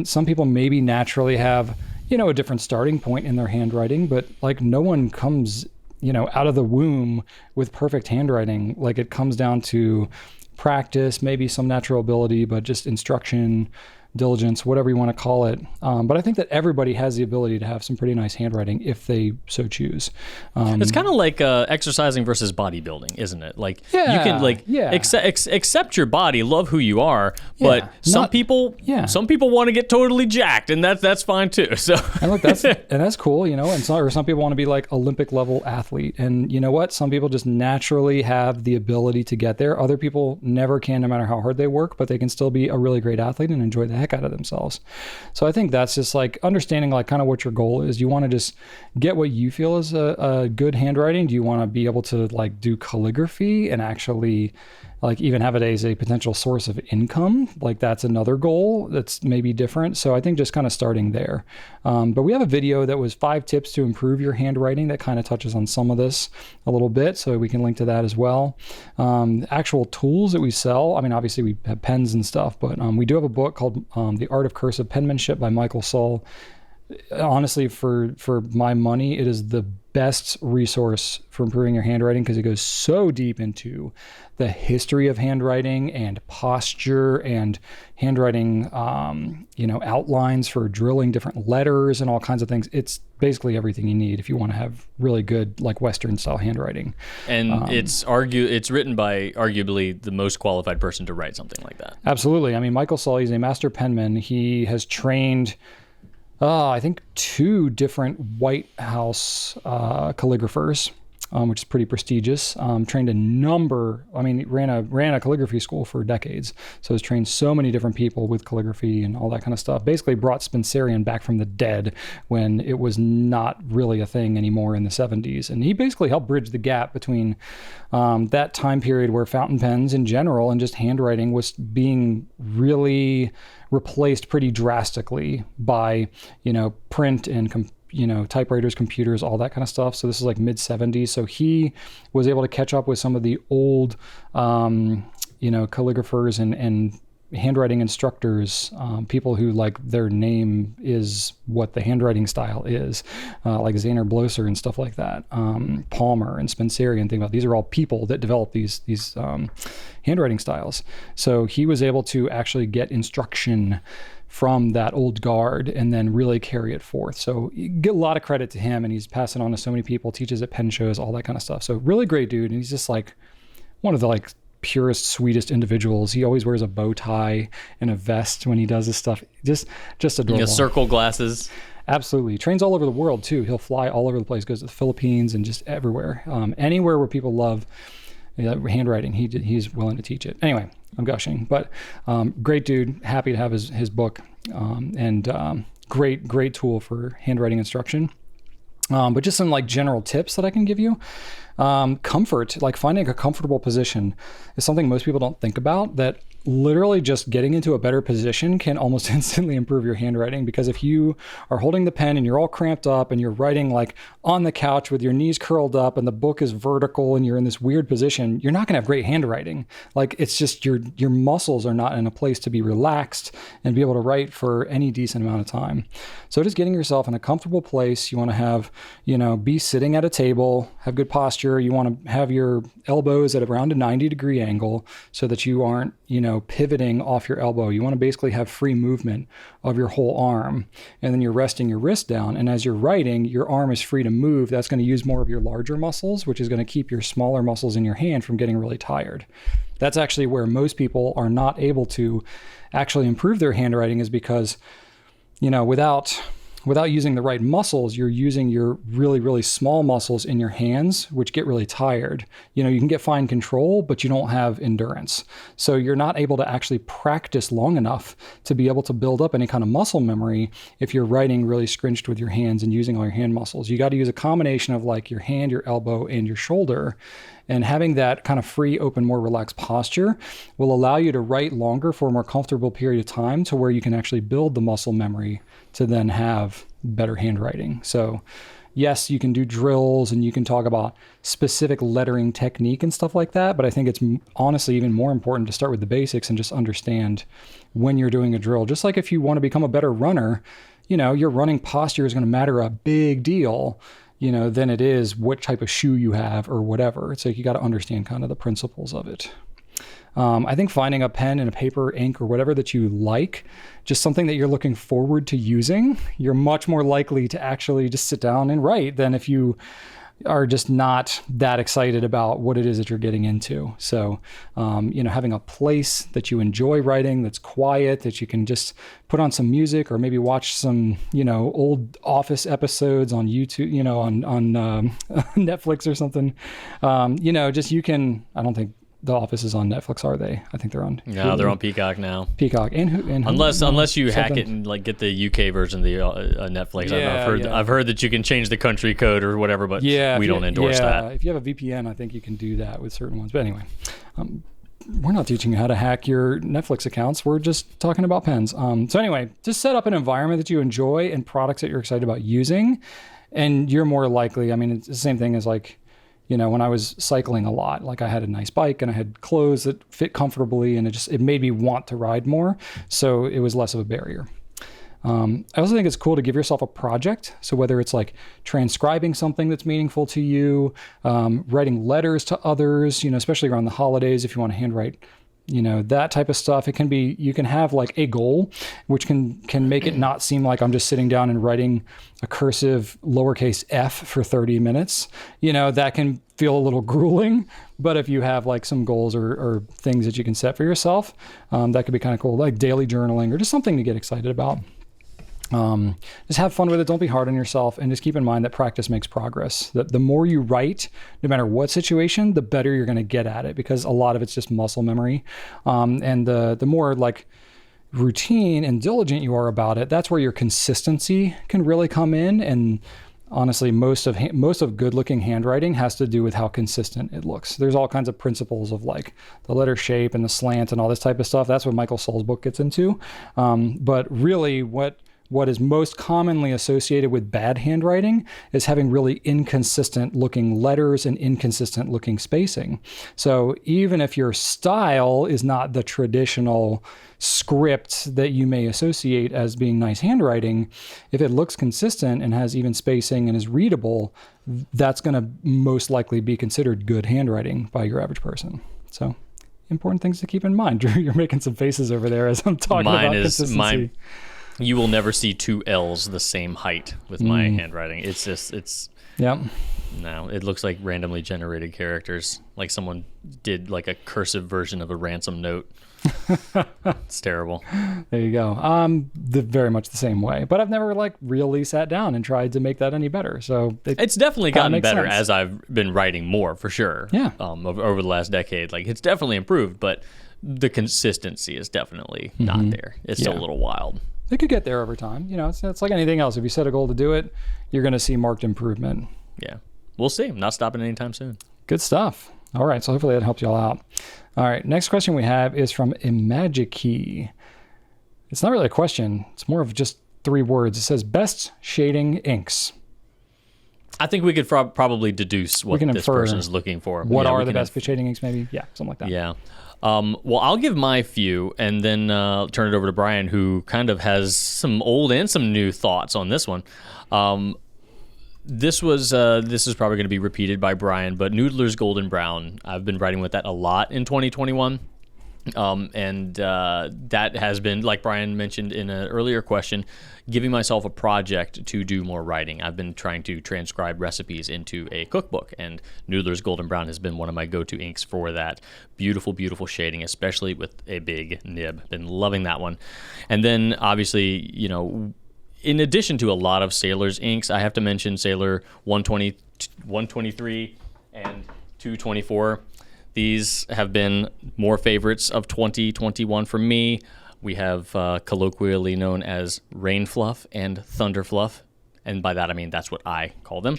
Some people maybe naturally have, a different starting point in their handwriting, but like no one comes, out of the womb with perfect handwriting. Like it comes down to practice, maybe some natural ability, but just instruction, diligence, whatever you want to call it. But I think that everybody has the ability to have some pretty nice handwriting if they so choose. It's kind of like exercising versus bodybuilding, isn't it? Like you can accept your body, love who you are, but some people want to get totally jacked, and that's fine too. So and look, that's cool, and some people want to be like Olympic level athlete, and you know what? Some people just naturally have the ability to get there. Other people never can, no matter how hard they work, but they can still be a really great athlete and enjoy the heck out of themselves. So I think that's just like understanding like kind of what your goal is. You want to just get what you feel is a good handwriting. Do you want to be able to like do calligraphy and actually like even have it as a potential source of income? Like that's another goal that's maybe different. So I think just kind of starting there. But we have a video that was 5 tips to improve your handwriting that kind of touches on some of this a little bit. So we can link to that as well. Actual tools that we sell. Obviously we have pens and stuff, but we do have a book called The Art of Cursive Penmanship by Michael Sull. Honestly, for my money, it is the best resource for improving your handwriting because it goes so deep into the history of handwriting and posture and handwriting, outlines for drilling different letters and all kinds of things. It's basically everything you need if you want to have really good, like Western style handwriting. And it's written by arguably the most qualified person to write something like that. Absolutely. Michael Sull, he's a master penman. He has trained I think 2 different White House calligraphers, which is pretty prestigious. Trained a number. Ran a calligraphy school for decades, so has trained so many different people with calligraphy and all that kind of stuff. Basically, brought Spencerian back from the dead when it was not really a thing anymore in the 70s, and he basically helped bridge the gap between that time period where fountain pens in general and just handwriting was being really replaced pretty drastically by, print and typewriters, computers, all that kind of stuff. So this is like mid 70s. So he was able to catch up with some of the old, calligraphers and handwriting instructors, people who like their name is what the handwriting style is, like Zaner Blosser and stuff like that, Palmer and Spenceri and things about. These are all people that develop these handwriting styles. So he was able to actually get instruction from that old guard and then really carry it forth. So you get a lot of credit to him, and he's passing on to so many people, teaches at pen shows, all that kind of stuff. So really great dude. And he's just like one of the like purest, sweetest individuals. He always wears a bow tie and a vest when he does his stuff. Just adorable. Circle glasses. Absolutely. Trains all over the world too. He'll fly all over the place, goes to the Philippines and just everywhere. Anywhere where people love handwriting, he's willing to teach it. Anyway, I'm gushing, but great dude. Happy to have his book, and great tool for handwriting instruction. But just some like general tips that I can give you. Comfort, like finding a comfortable position, is something most people don't think about, that literally just getting into a better position can almost instantly improve your handwriting. Because if you are holding the pen and you're all cramped up and you're writing like on the couch with your knees curled up and the book is vertical and you're in this weird position, you're not going to have great handwriting. Like it's just your muscles are not in a place to be relaxed and be able to write for any decent amount of time. So just getting yourself in a comfortable place. You want to have, be sitting at a table, have good posture. You want to have your elbows at around a 90-degree angle so that you aren't, pivoting off your elbow. You want to basically have free movement of your whole arm, and then you're resting your wrist down. And as you're writing, your arm is free to move. That's going to use more of your larger muscles, which is going to keep your smaller muscles in your hand from getting really tired. That's actually where most people are not able to actually improve their handwriting, is because, without using the right muscles, you're using your really, really small muscles in your hands, which get really tired. You can get fine control, but you don't have endurance. So you're not able to actually practice long enough to be able to build up any kind of muscle memory if you're writing really scrunched with your hands and using all your hand muscles. You got to use a combination of like your hand, your elbow, and your shoulder. And having that kind of free, open, more relaxed posture will allow you to write longer for a more comfortable period of time, to where you can actually build the muscle memory to then have better handwriting. So yes, you can do drills and you can talk about specific lettering technique and stuff like that. But I think it's honestly even more important to start with the basics and just understand when you're doing a drill. Just like if you want to become a better runner, your running posture is going to matter a big deal, than it is what type of shoe you have or whatever. It's like you got to understand kind of the principles of it. I think finding a pen and a paper, ink, or whatever that you like, just something that you're looking forward to using, you're much more likely to actually just sit down and write than if you are just not that excited about what it is that you're getting into. So, having a place that you enjoy writing, that's quiet, that you can just put on some music or maybe watch some, old Office episodes on YouTube, on Netflix or something. I don't think The Office is on Netflix, are they? I think they're on. No, they're on Peacock now. Peacock, and unless you hack it and like get the UK version of the Netflix. Yeah, I've heard that you can change the country code or whatever, but we don't endorse that. If you have a VPN, I think you can do that with certain ones. But anyway, we're not teaching you how to hack your Netflix accounts. We're just talking about pens. So anyway, just set up an environment that you enjoy and products that you're excited about using, and you're more likely. I mean, it's the same thing as like, when I was cycling a lot, like I had a nice bike and I had clothes that fit comfortably, and it made me want to ride more. So it was less of a barrier. I also think it's cool to give yourself a project. So whether it's like transcribing something that's meaningful to you, writing letters to others, especially around the holidays, if you want to handwrite, that type of stuff. It can be, you can have like a goal, which can make it not seem like I'm just sitting down and writing a cursive lowercase f for 30 minutes. That can feel a little grueling. But if you have like some goals or things that you can set for yourself, that could be kind of cool, like daily journaling or just something to get excited about. Just have fun with it. Don't be hard on yourself, and just keep in mind that practice makes progress. That the more you write, no matter what situation, the better you're going to get at it, because a lot of it's just muscle memory. And the more like routine and diligent you are about it, that's where your consistency can really come in. And honestly, most of good looking handwriting has to do with how consistent it looks. There's all kinds of principles of like the letter shape and the slant and all this type of stuff. That's what Michael Sull's book gets into. But really what what is most commonly associated with bad handwriting is having really inconsistent looking letters and inconsistent looking spacing. So even if your style is not the traditional script that you may associate as being nice handwriting, if it looks consistent and has even spacing and is readable, that's going to most likely be considered good handwriting by your average person. So important things to keep in mind. Drew, you're making some faces over there as I'm talking about consistency. You will never see two L's the same height with my handwriting. No, it looks like randomly generated characters, like someone did like a cursive version of a ransom note. It's terrible. There you go. Very much the same way, but I've never like really sat down and tried to make that any better. So it's definitely gotten better sense. as I've been writing more, for sure. Yeah. Over the last decade, like it's definitely improved, but the consistency is definitely not there. It's still a little wild. It could get there over time. You know, it's like anything else. If you set a goal to do it, you're going to see marked improvement. Yeah. We'll see. I'm not stopping anytime soon. Good stuff. All right. So hopefully that helps y'all out. All right. Next question we have is from Imagikey. It's not really a question. It's more of just 3 words. It says best shading inks. I think we could probably deduce what this person is looking for. What are the best shading inks, maybe? Yeah, something like that. Yeah. Well, I'll give my few and then turn it over to Brian, who kind of has some old and some new thoughts on this one. This is probably going to be repeated by Brian, but Noodler's Golden Brown. I've been writing with that a lot in 2021. And that has been, like Brian mentioned in an earlier question, giving myself a project to do more writing. I've been trying to transcribe recipes into a cookbook, and Noodler's Golden Brown has been one of my go-to inks for that. Beautiful, beautiful shading, especially with a big nib. Been loving that one. And then, obviously, you know, in addition to a lot of Sailor's inks, I have to mention Sailor 120, 123 and 224. These have been more favorites of 2021 for me. We have colloquially known as Rain Fluff and Thunder Fluff. And by that, I mean that's what I call them.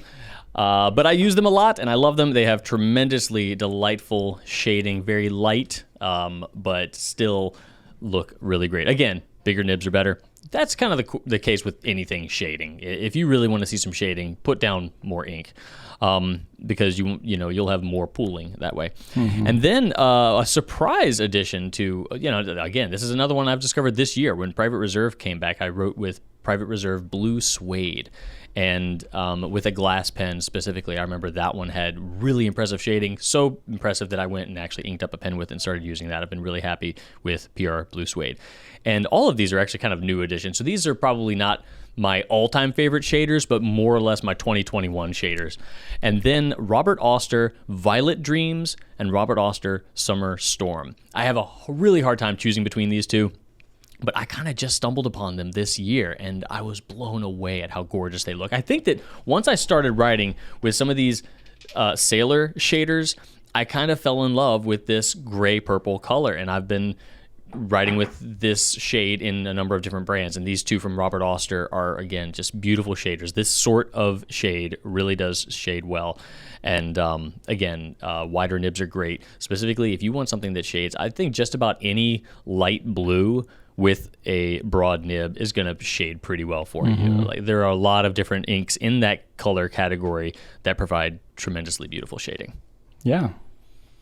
But I use them a lot, and I love them. They have tremendously delightful shading, very light, but still look really great. Again, bigger nibs are better. That's kind of the case with anything shading. If you really want to see some shading, put down more ink. Because you'll have more pooling that way. Mm-hmm. And then a surprise addition to, again, this is another one I've discovered this year. When Private Reserve came back, I wrote with Private Reserve Blue Suede. And with a glass pen specifically, I remember that one had really impressive shading. So impressive that I went and actually inked up a pen with and started using that. I've been really happy with PR Blue Suede. And all of these are actually kind of new additions. So these are probably not my all-time favorite shaders, but more or less my 2021 shaders. And then Robert Oster Violet Dreams and Robert Oster Summer Storm. I have a really hard time choosing between these two, but I kind of just stumbled upon them this year, and I was blown away at how gorgeous they look. I think that once I started writing with some of these Sailor shaders, I kind of fell in love with this gray-purple color, and I've been writing with this shade in a number of different brands, and these two from Robert Oster are, again, just beautiful shaders. This sort of shade really does shade well, and again, wider nibs are great. Specifically, if you want something that shades, I think just about any light blue with a broad nib is going to shade pretty well for you. Like, there are a lot of different inks in that color category that provide tremendously beautiful shading. Yeah.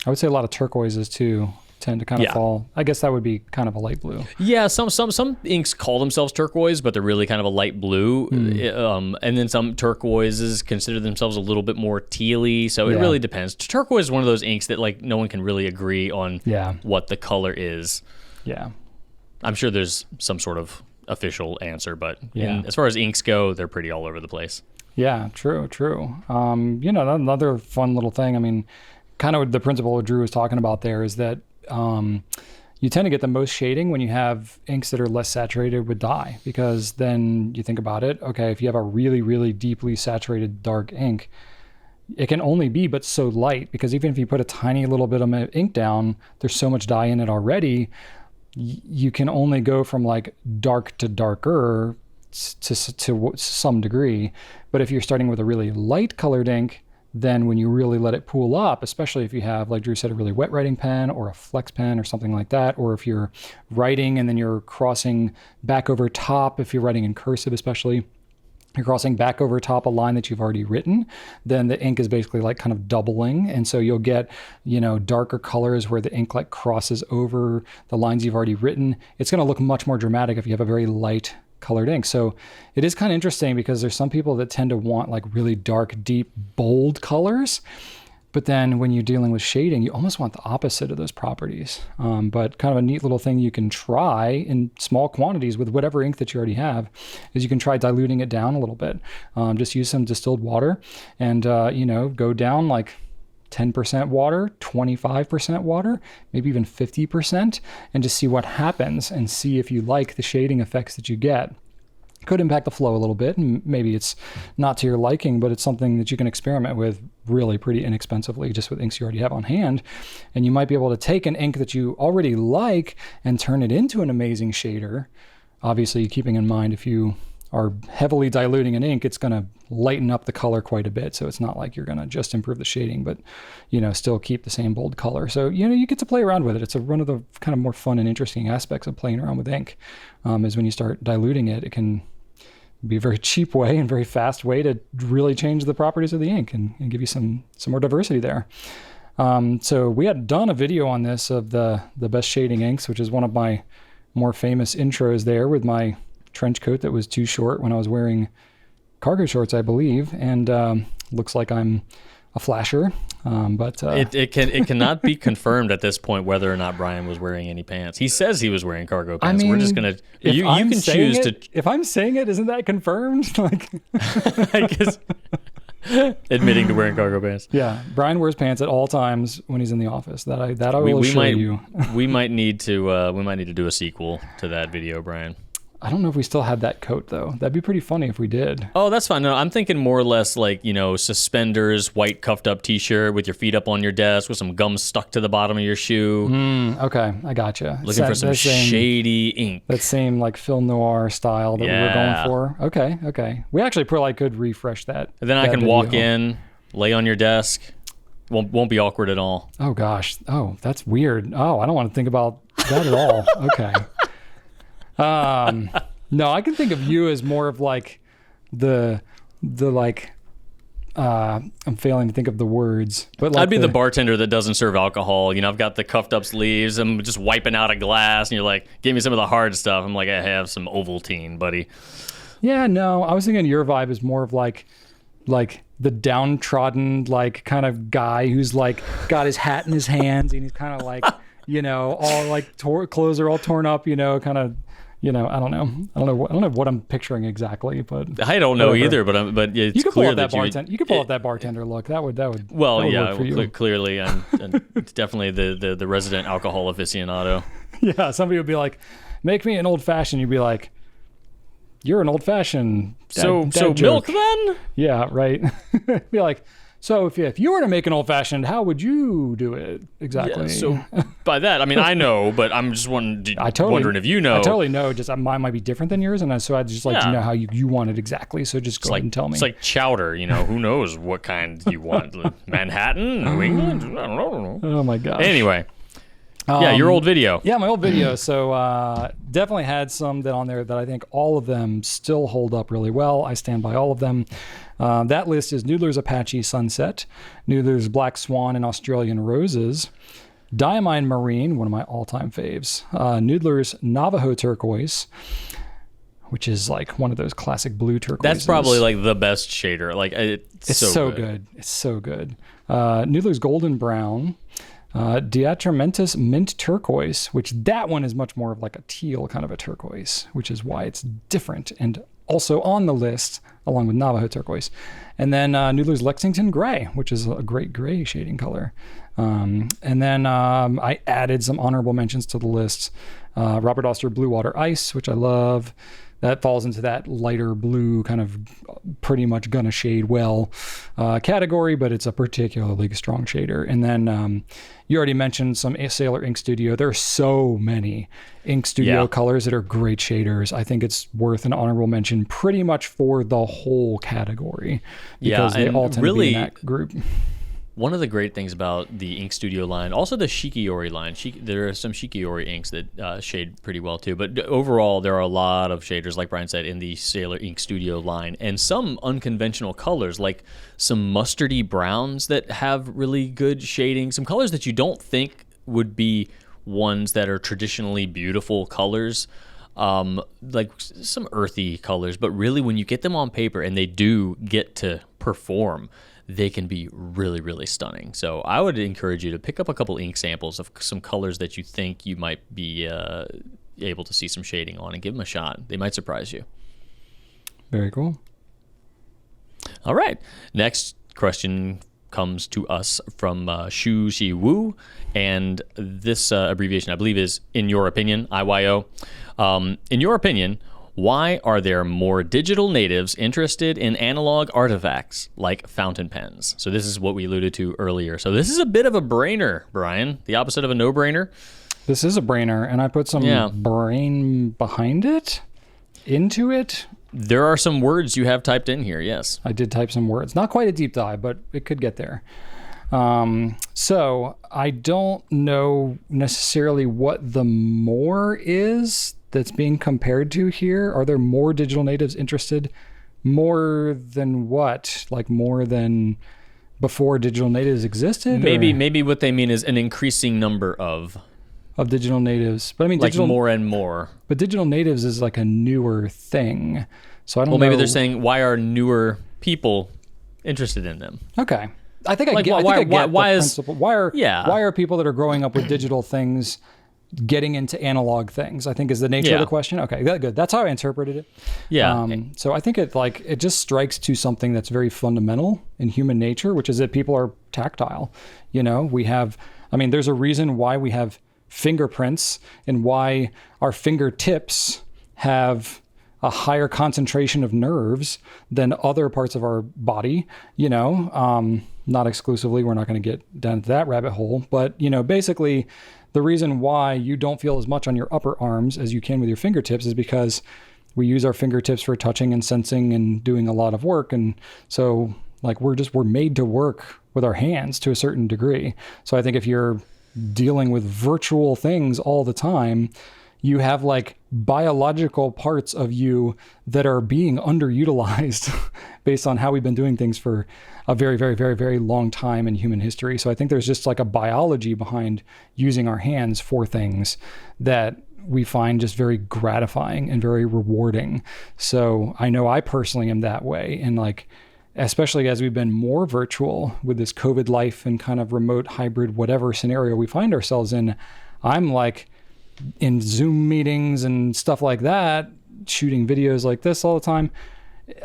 I would say a lot of turquoises, too, tend to kind of fall. I guess that would be kind of a light blue. Yeah, some inks call themselves turquoise, but they're really kind of a light blue. And then some turquoises consider themselves a little bit more tealy. So it really depends. Turquoise is one of those inks that like no one can really agree on what the color is. Yeah. I'm sure there's some sort of official answer, but as far as inks go, they're pretty all over the place. Yeah, true. Another fun little thing, I mean, kind of the principle what Drew was talking about there is that you tend to get the most shading when you have inks that are less saturated with dye, because then you think about it, okay, if you have a really, really deeply saturated dark ink, it can only be but so light, because even if you put a tiny little bit of ink down, there's so much dye in it already, you can only go from like dark to darker to some degree. But if you're starting with a really light colored ink, then when you really let it pool up, especially if you have, like Drew said, a really wet writing pen or a flex pen or something like that, or if you're writing and then you're crossing back over top, if you're writing in cursive especially, you're crossing back over top a line that you've already written, then the ink is basically like kind of doubling. And so you'll get, darker colors where the ink like crosses over the lines you've already written. It's going to look much more dramatic if you have a very light colored ink. So it is kind of interesting because there's some people that tend to want like really dark, deep, bold colors. But then when you're dealing with shading, you almost want the opposite of those properties. But kind of a neat little thing you can try in small quantities with whatever ink that you already have is you can try diluting it down a little bit. Just use some distilled water and, go down like 10% water, 25% water, maybe even 50%, and just see what happens and see if you like the shading effects that you get. Could impact the flow a little bit, and maybe it's not to your liking, but it's something that you can experiment with really pretty inexpensively just with inks you already have on hand. And you might be able to take an ink that you already like and turn it into an amazing shader. Obviously, keeping in mind if you are heavily diluting an ink, it's going to lighten up the color quite a bit. So it's not like you're going to just improve the shading, but, still keep the same bold color. So, you get to play around with it. It's one of the kind of more fun and interesting aspects of playing around with ink, is when you start diluting it, it can be a very cheap way and very fast way to really change the properties of the ink and give you some more diversity there. So we had done a video on this of the best shading inks, which is one of my more famous intros there with my trench coat that was too short when I was wearing cargo shorts, I believe, and looks like I'm a flasher. But it cannot be confirmed at this point whether or not Brian was wearing any pants. He says he was wearing cargo pants. We're just gonna you can choose to. If I'm saying it, isn't that confirmed? Like, I guess admitting to wearing cargo pants. Yeah, Brian wears pants at all times when he's in the office. That I will show you. we might need to do a sequel to that video, Brian. I don't know if we still had that coat, though. That'd be pretty funny if we did. Oh, that's fine. No, I'm thinking more or less like, suspenders, white cuffed up t-shirt with your feet up on your desk with some gum stuck to the bottom of your shoe. Okay, I gotcha. Looking for some shady ink. That same like film noir style that we were going for. Okay. We actually probably could refresh that. And then I can walk in, lay on your desk. Won't be awkward at all. Oh, gosh. Oh, that's weird. Oh, I don't want to think about that at all. Okay. No, I can think of you as more of like the like, I'm failing to think of the words, but like I'd be the bartender that doesn't serve alcohol. I've got the cuffed up sleeves. I'm just wiping out a glass and you're like, give me some of the hard stuff. I'm like, I have some Ovaltine, buddy. Yeah, no, I was thinking your vibe is more of like the downtrodden, like kind of guy who's like got his hat in his hands and he's kind of like, all like clothes are all torn up, kind of. I don't know what I'm picturing exactly, but I don't know either. But it's you could clear pull up that bartender. You could pull up that bartender look. That would. Well, work for you. Clearly, I'm definitely the resident alcohol aficionado. Yeah, somebody would be like, "Make me an old fashioned." You'd be like, "You're an old fashioned." So milk then? Yeah, right. Be like. So if you were to make an old-fashioned, how would you do it exactly? Yeah, so by that, I know, but I'm just wondering if you know. I totally know, just mine might be different than yours, and so I'd just like to know how you want it exactly, so just go ahead and tell me. It's like chowder, who knows what kind you want. Manhattan, New England? I don't know. Oh my gosh. Anyway. Yeah, your old video. Yeah, my old video. So definitely had some that on there that I think all of them still hold up really well. I stand by all of them. That list is Noodler's Apache Sunset, Noodler's Black Swan and Australian Roses, Diamine Marine, one of my all-time faves, Noodler's Navajo Turquoise, which is like one of those classic blue turquoises. That's probably like the best shader. Like it's so good. It's so good. Noodler's Golden Brown. Diatramentus Mint Turquoise, which that one is much more of like a teal kind of a turquoise, which is why it's different and also on the list along with Navajo Turquoise. And then Noodler's Lexington Gray, which is a great gray shading color. And then I added some honorable mentions to the list. Robert Oster Blue Water Ice, which I love. that falls into that lighter blue kind of pretty much gonna shade well category, but it's a particularly strong shader. And then you already mentioned some Sailor Ink Studio. There are so many Ink Studio colors that are great shaders. I think it's worth an honorable mention pretty much for the whole category because they all tend to be in that group. One of the great things about the Ink Studio line, also the Shikiori line, there are some Shikiori inks that shade pretty well too, but overall there are a lot of shaders, like Brian said, in the Sailor Ink Studio line, and some unconventional colors, like some mustardy browns that have really good shading, some colors that you don't think would be ones that are traditionally beautiful colors, like some earthy colors, but really when you get them on paper and they do get to perform, they can be really, really stunning. So I would encourage you to pick up a couple ink samples of some colors that you think you might be able to see some shading on and give them a shot. They might surprise you. Very cool. All right. Next question comes to us from Shu Shi Wu, and this abbreviation I believe is in your opinion, IYO. In your opinion, why are there more digital natives interested in analog artifacts like fountain pens? So this is what we alluded to earlier. So this is a bit of a brainer, Brian, the opposite of a no-brainer. This is a brainer, and I put some brain behind it, into it. There are some words you have typed in here, yes. I did type some words. Not quite a deep dive, but it could get there. So I don't know necessarily what the more is that's being compared to here. Are there more digital natives interested? More than what? Like more than before digital natives existed? Maybe what they mean is an increasing number of digital natives. But I mean, like more and more. But digital natives is like a newer thing. So I don't know. Well, maybe they're saying, why are newer people interested in them? Okay. I think I get the principle. Why are people that are growing up with digital things getting into analog things, I think is the nature of the question. Okay, good. That's how I interpreted it. Yeah. So I think it just strikes to something that's very fundamental in human nature, which is that people are tactile. There's a reason why we have fingerprints and why our fingertips have a higher concentration of nerves than other parts of our body, not exclusively. We're not going to get down to that rabbit hole, but basically the reason why you don't feel as much on your upper arms as you can with your fingertips is because we use our fingertips for touching and sensing and doing a lot of work. And so we're made to work with our hands to a certain degree. So I think if you're dealing with virtual things all the time, you have biological parts of you that are being underutilized based on how we've been doing things for a very, very, very, very long time in human history. So I think there's just a biology behind using our hands for things that we find just very gratifying and very rewarding. So I know I personally am that way. And especially as we've been more virtual with this COVID life and kind of remote hybrid, whatever scenario we find ourselves in, I'm in Zoom meetings and stuff like that, shooting videos like this all the time.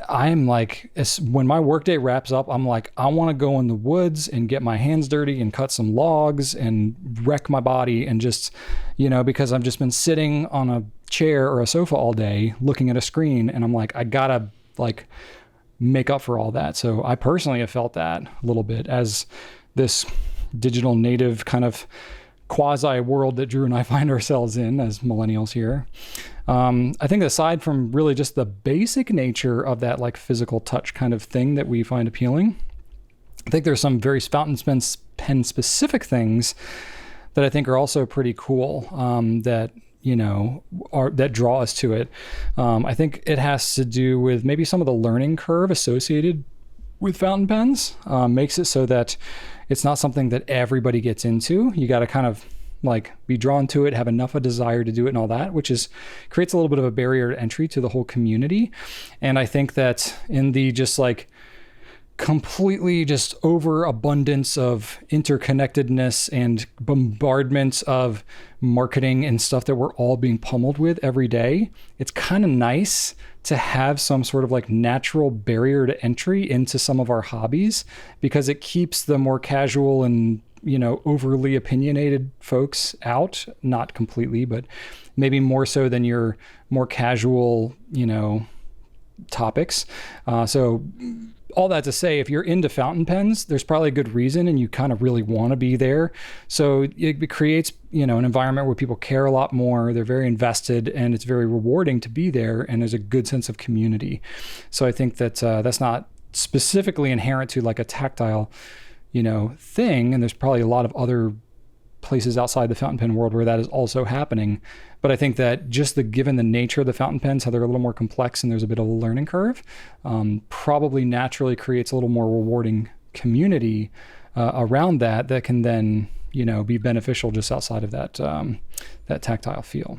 I'm when my workday wraps up, I'm I want to go in the woods and get my hands dirty and cut some logs and wreck my body and just, because I've just been sitting on a chair or a sofa all day looking at a screen, and I'm I gotta make up for all that. So I personally have felt that a little bit as this digital native kind of quasi world that Drew and I find ourselves in as millennials here. I think aside from really just the basic nature of that physical touch kind of thing that we find appealing, I think there's some very fountain pen specific things that I think are also pretty cool that draw us to it. I think it has to do with maybe some of the learning curve associated with fountain pens. Makes it so that it's not something that everybody gets into. You got to kind of be drawn to it, have enough of a desire to do it and all that, which creates a little bit of a barrier to entry to the whole community. And I think that in the just completely just overabundance of interconnectedness and bombardment of marketing and stuff that we're all being pummeled with every day, it's kind of nice to have some sort of natural barrier to entry into some of our hobbies, because it keeps the more casual and overly opinionated folks out. Not completely, but maybe more so than your more casual, topics. So all that to say, if you're into fountain pens, there's probably a good reason and you kind of really want to be there. So it creates, an environment where people care a lot more. They're very invested and it's very rewarding to be there. And there's a good sense of community. So I think that that's not specifically inherent to like a tactile, thing. And there's probably a lot of other places outside the fountain pen world where that is also happening. But I think that just given the nature of the fountain pens, how they're a little more complex and there's a bit of a learning curve, probably naturally creates a little more rewarding community around that can then, be beneficial just outside of that tactile feel.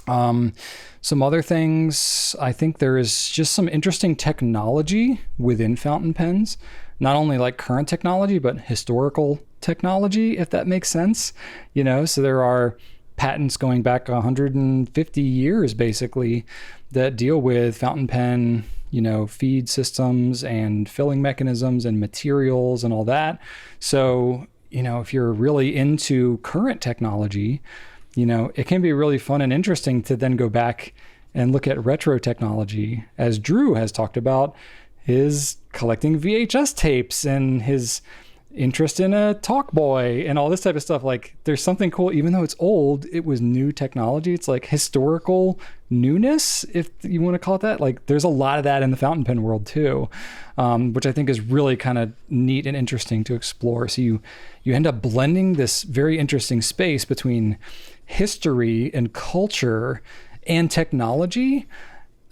Some other things, I think there is just some interesting technology within fountain pens, not only like current technology, but historical technology, if that makes sense. So there are patents going back 150 years basically that deal with fountain pen, feed systems and filling mechanisms and materials and all that. So, if you're really into current technology, it can be really fun and interesting to then go back and look at retro technology, as Drew has talked about his collecting VHS tapes and his interest in a Talkboy and all this type of stuff. Like there's something cool, even though it's old, it was new technology. It's like historical newness, if you want to call it that. Like there's a lot of that in the fountain pen world too, which I think is really kind of neat and interesting to explore. So you end up blending this very interesting space between history and culture and technology.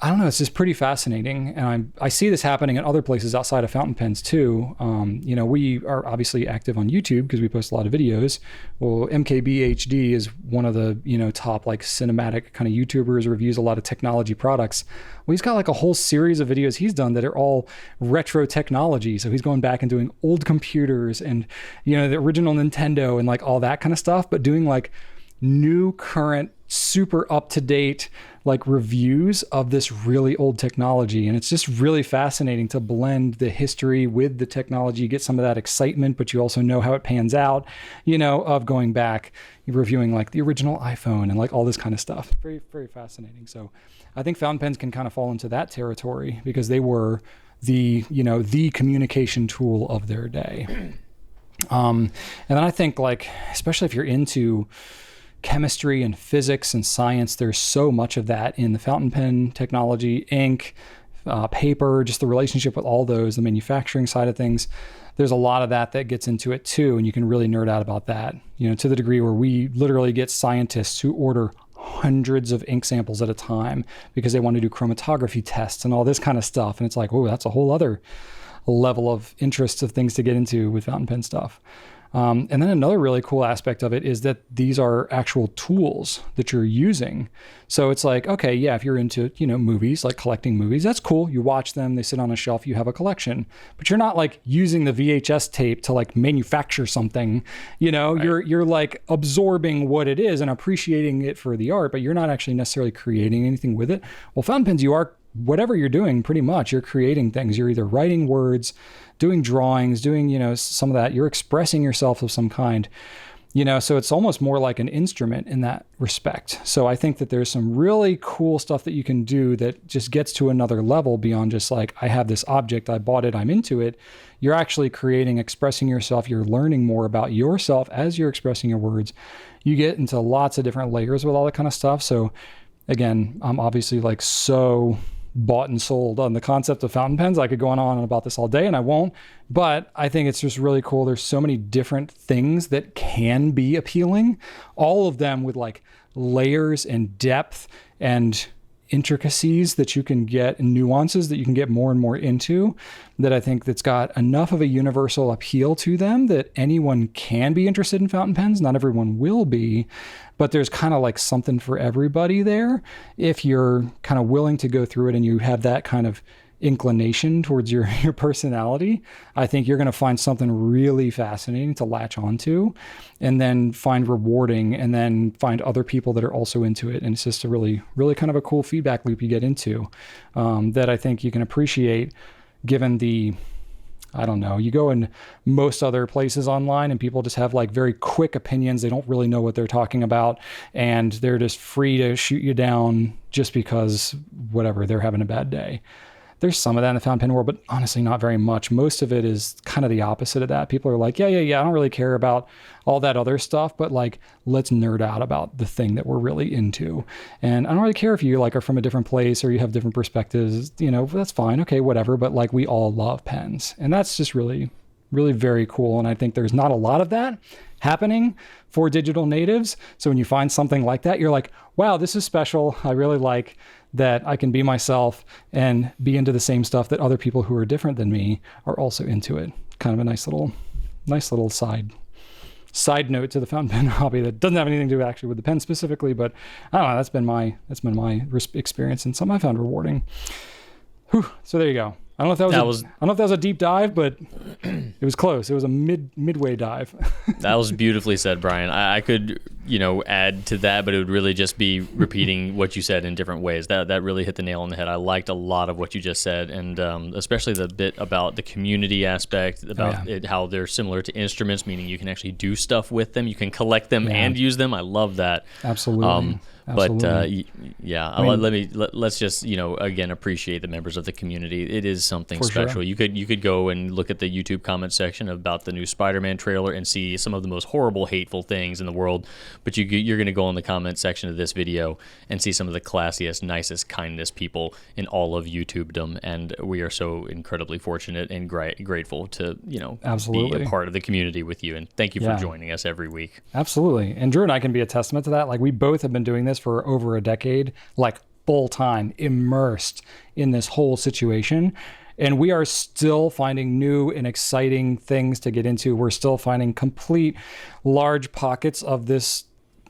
I don't know. It's just pretty fascinating. And I see this happening in other places outside of fountain pens too. We are obviously active on YouTube because we post a lot of videos. Well, MKBHD is one of the, top like cinematic kind of YouTubers, reviews a lot of technology products. Well, he's got like a whole series of videos he's done that are all retro technology. So he's going back and doing old computers and, the original Nintendo and like all that kind of stuff, but doing like new, current, super up-to-date like reviews of this really old technology. And it's just really fascinating to blend the history with the technology. You get some of that excitement, but you also know how it pans out, of going back, reviewing like the original iPhone and like all this kind of stuff. Very, very fascinating. So I think fountain pens can kind of fall into that territory because they were the communication tool of their day. And then I think like, especially if you're into chemistry and physics and science, there's so much of that in the fountain pen technology, ink, paper, just the relationship with all those, the manufacturing side of things. There's a lot of that gets into it too. And you can really nerd out about that, to the degree where we literally get scientists who order hundreds of ink samples at a time because they want to do chromatography tests and all this kind of stuff. And it's like, oh, that's a whole other level of interest of things to get into with fountain pen stuff. And then another really cool aspect of it is that these are actual tools that you're using. So it's like, okay, yeah, if you're into, movies, like collecting movies, that's cool. You watch them, they sit on a shelf, you have a collection, but you're not like using the VHS tape to like manufacture something, right. You're like absorbing what it is and appreciating it for the art, but you're not actually necessarily creating anything with it. Well, fountain pens, you are, whatever you're doing, pretty much, you're creating things. You're either writing words, doing drawings, doing, some of that. You're expressing yourself of some kind, so it's almost more like an instrument in that respect. So I think that there's some really cool stuff that you can do that just gets to another level beyond just like, I have this object, I bought it, I'm into it. You're actually creating, expressing yourself. You're learning more about yourself as you're expressing your words. You get into lots of different layers with all that kind of stuff. So again, I'm obviously like so bought and sold on the concept of fountain pens. I could go on about this all day and I won't, but I think it's just really cool. There's so many different things that can be appealing, all of them with like layers and depth and intricacies that you can get, nuances that you can get more and more into, that I think that's got enough of a universal appeal to them that anyone can be interested in fountain pens. Not everyone will be, but there's kind of like something for everybody there if you're kind of willing to go through it and you have that kind of inclination towards your personality. I think you're going to find something really fascinating to latch onto and then find rewarding and then find other people that are also into it. And it's just a really, really kind of a cool feedback loop you get into that I think you can appreciate given the I don't know. You go in most other places online and people just have like very quick opinions. They don't really know what they're talking about, and they're just free to shoot you down just because whatever, they're having a bad day. There's some of that in the fountain pen world, but honestly, not very much. Most of it is kind of the opposite of that. People are like, yeah, I don't really care about all that other stuff, but like, let's nerd out about the thing that we're really into. And I don't really care if you like are from a different place or you have different perspectives, that's fine. Okay, whatever. But like, we all love pens, and that's just really, really very cool. And I think there's not a lot of that happening for digital natives. So when you find something like that, you're like, wow, this is special. I really like that I can be myself and be into the same stuff that other people who are different than me are also into it. Kind of a nice little side note to the fountain pen hobby that doesn't have anything to do actually with the pen specifically, but I don't know, that's been my experience and something I found rewarding. Whew. So there you go. I don't know if that was a deep dive, but it was close. It was a midway dive. That was beautifully said, Brian. I could, add to that, but it would really just be repeating what you said in different ways. That really hit the nail on the head. I liked a lot of what you just said, and especially the bit about the community aspect, about how they're similar to instruments, meaning you can actually do stuff with them, you can collect them and use them. I love that. Absolutely. Absolutely. But let's just again appreciate the members of the community. It is something special. Sure. You could go and look at the YouTube comment section about the new Spider-Man trailer and see some of the most horrible, hateful things in the world. But you're going to go in the comment section of this video and see some of the classiest, nicest, kindest people in all of YouTubedom. And we are so incredibly fortunate and grateful to Absolutely. be a part of the community with you. And thank you for joining us every week. Absolutely. And Drew and I can be a testament to that. Like, we both have been doing this for over a decade, like full time, immersed in this whole situation. And we are still finding new and exciting things to get into. We're still finding complete large pockets of this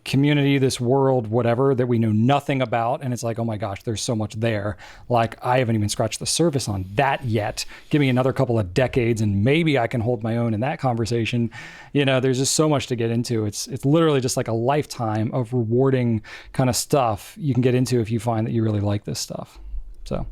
community, this world, whatever, that we know nothing about. And it's like, oh my gosh, there's so much there. Like, I haven't even scratched the surface on that yet. Give me another couple of decades and maybe I can hold my own in that conversation. There's just so much to get into. It's literally just like a lifetime of rewarding kind of stuff you can get into if you find that you really like this stuff. So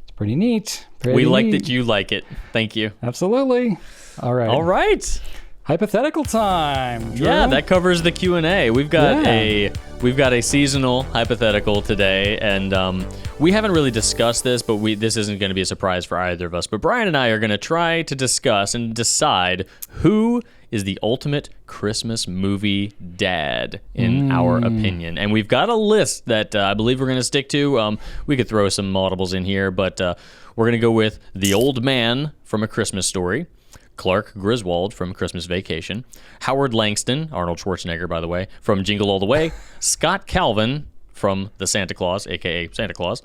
it's pretty neat. We like that you like it. Thank you. Absolutely. All right. Hypothetical time. Drew. Yeah, that covers the Q&A. We've got a seasonal hypothetical today, and we haven't really discussed this, but this isn't going to be a surprise for either of us. But Brian and I are going to try to discuss and decide who is the ultimate Christmas movie dad, in our opinion. And we've got a list that I believe we're going to stick to. We could throw some audibles in here, but we're going to go with The Old Man from A Christmas Story, Clark Griswold from Christmas Vacation, Howard Langston, Arnold Schwarzenegger, by the way, from Jingle All the Way, Scott Calvin from The Santa Claus, a.k.a. Santa Claus,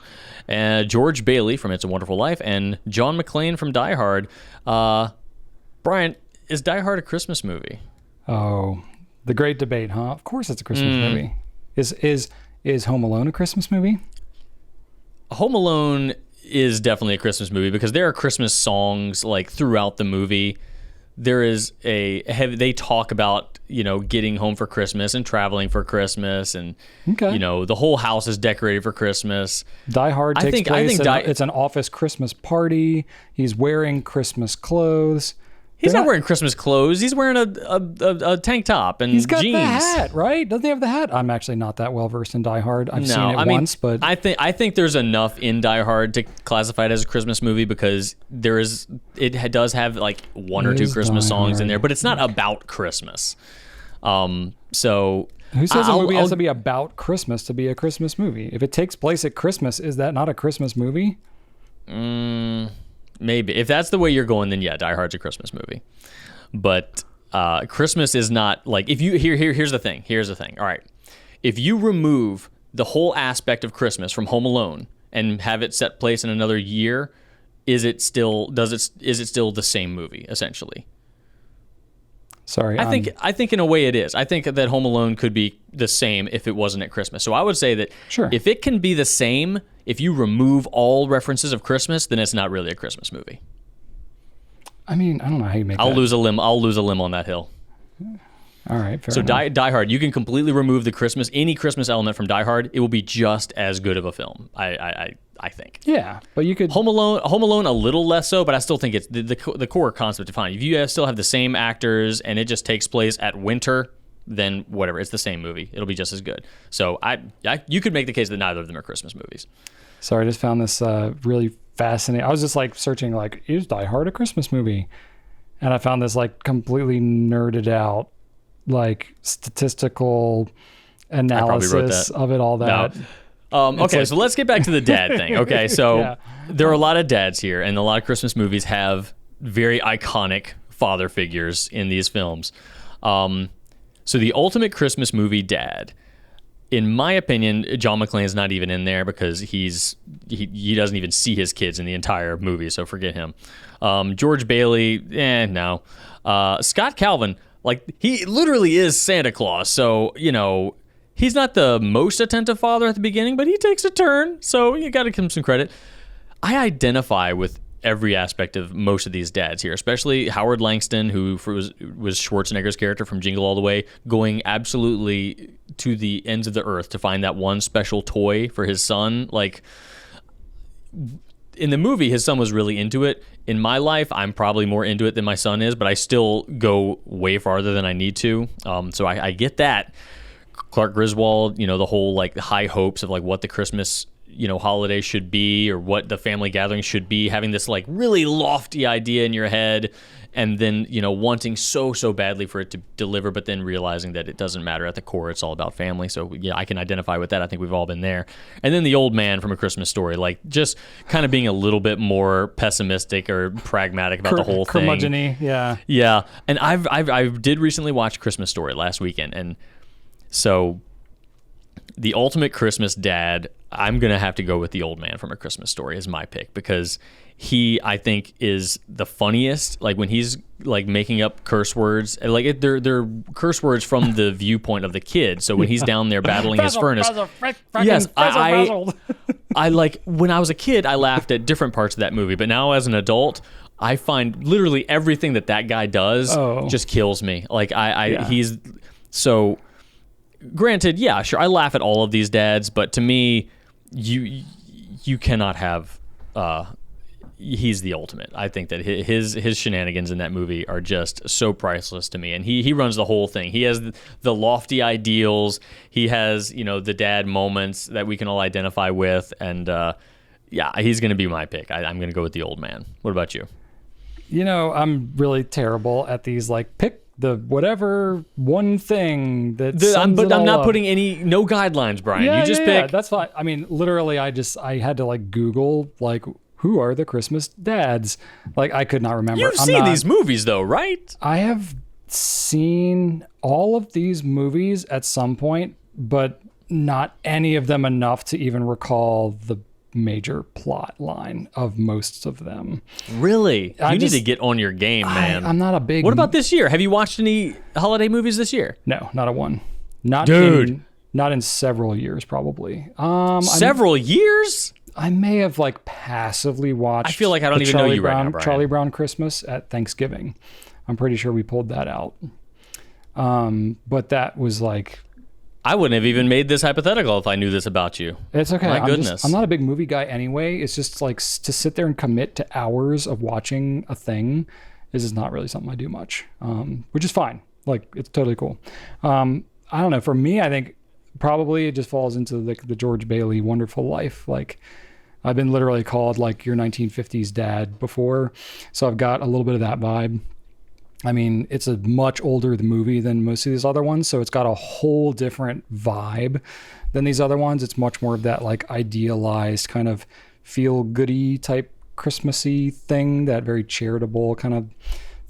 George Bailey from It's a Wonderful Life, and John McClane from Die Hard. Brian, is Die Hard a Christmas movie? Oh, the great debate, huh? Of course it's a Christmas movie. Is Home Alone a Christmas movie? Home Alone is definitely a Christmas movie because there are Christmas songs like throughout the movie. They talk about, getting home for Christmas and traveling for Christmas, and the whole house is decorated for Christmas. Die Hard takes place. It's an office Christmas party. He's wearing Christmas clothes. He's not wearing Christmas clothes. He's wearing a tank top and jeans. He's got the hat, right? Doesn't he have the hat? I'm actually not that well versed in Die Hard. I've seen it once, but I think there's enough in Die Hard to classify it as a Christmas movie because it does have like one or two Christmas songs in there, but it's not about Christmas. So who says a movie has to be about Christmas to be a Christmas movie? If it takes place at Christmas, is that not a Christmas movie? Maybe. If that's the way you're going, then yeah, Die Hard's a Christmas movie. But Christmas is not like, if you here's the thing. All right. If you remove the whole aspect of Christmas from Home Alone and have it set place in another year, is it still the same movie essentially? Sorry. I think in a way it is. I think that Home Alone could be the same if it wasn't at Christmas. So I would say that if it can be the same, if you remove all references of Christmas, then it's not really a Christmas movie. I mean, I don't know how you make I'll lose a limb on that hill. All right, fair so enough. Die Hard, you can completely remove any Christmas element from Die Hard. It will be just as good of a film. I I think. Yeah, but you could Home Alone a little less so, but I still think it's the core concept is fine. If you still have the same actors and it just takes place at winter, then whatever, it's the same movie. It'll be just as good. So you could make the case that neither of them are Christmas movies. Sorry, I just found this really fascinating. I was just like searching like, is Die Hard a Christmas movie? And I found this like completely nerded out like statistical analysis of it all that. No. Okay, so let's get back to the dad thing. Okay, so there are a lot of dads here, and a lot of Christmas movies have very iconic father figures in these films. So the ultimate Christmas movie dad, in my opinion, John McClane's not even in there because he doesn't even see his kids in the entire movie, so forget him. George Bailey, no. Scott Calvin, like he literally is Santa Claus, so he's not the most attentive father at the beginning, but he takes a turn, so you got to give him some credit. I identify with every aspect of most of these dads here, especially Howard Langston, who was Schwarzenegger's character from Jingle All the Way, going absolutely to the ends of the earth to find that one special toy for his son. Like, in the movie, his son was really into it. In my life, I'm probably more into it than my son is, but I still go way farther than I need to. So I get that. Clark Griswold, the whole like high hopes of like what the Christmas holiday should be or what the family gathering should be, having this like really lofty idea in your head and then wanting so badly for it to deliver, but then realizing that it doesn't matter. At the core, it's all about family. So yeah, I can identify with that. I think we've all been there. And then the old man from A Christmas Story, like just kind of being a little bit more pessimistic or pragmatic about the whole thing. Curmudgeon-y, yeah. And I did recently watch Christmas Story last weekend, and so the ultimate Christmas dad, I'm going to have to go with the old man from A Christmas Story as my pick because he, I think, is the funniest. Like when he's like making up curse words, like they're curse words from the viewpoint of the kid. So when he's down there battling his furnace, yes, I like when I was a kid, I laughed at different parts of that movie, but now as an adult, I find literally everything that guy does just kills me. Like he's so. Granted, yeah, sure, I laugh at all of these dads, but to me, you cannot have. He's the ultimate. I think that his shenanigans in that movie are just so priceless to me, and he runs the whole thing. He has the lofty ideals. He has the dad moments that we can all identify with, and he's going to be my pick. I'm going to go with the old man. What about you? I'm really terrible at these like pick the whatever one thing that I'm not putting no guidelines, Brian. You just pick. Yeah, that's fine. I mean, literally, I had to like Google like who are the Christmas dads. Like I could not remember. You've seen these movies though, right? I have seen all of these movies at some point, but not any of them enough to even recall the major plot line of most of them. Really? You need to get on your game, man. I'm not a big... What about this year? Have you watched any holiday movies this year? No, not a one. Not in several years, probably. Several years? I may have like passively watched... I feel like I don't even know you right now, Brian. Charlie Brown Christmas at Thanksgiving. I'm pretty sure we pulled that out. But that was like... I wouldn't have even made this hypothetical if I knew this about you. It's okay. My goodness. I'm not a big movie guy anyway. It's just like to sit there and commit to hours of watching a thing is not really something I do much, which is fine. Like, it's totally cool. I don't know. For me, I think probably it just falls into the George Bailey Wonderful Life. Like, I've been literally called like your 1950s dad before. So I've got a little bit of that vibe. I mean, it's a much older movie than most of these other ones, so it's got a whole different vibe than these other ones. It's much more of that like idealized kind of feel-goody type Christmassy thing, that very charitable kind of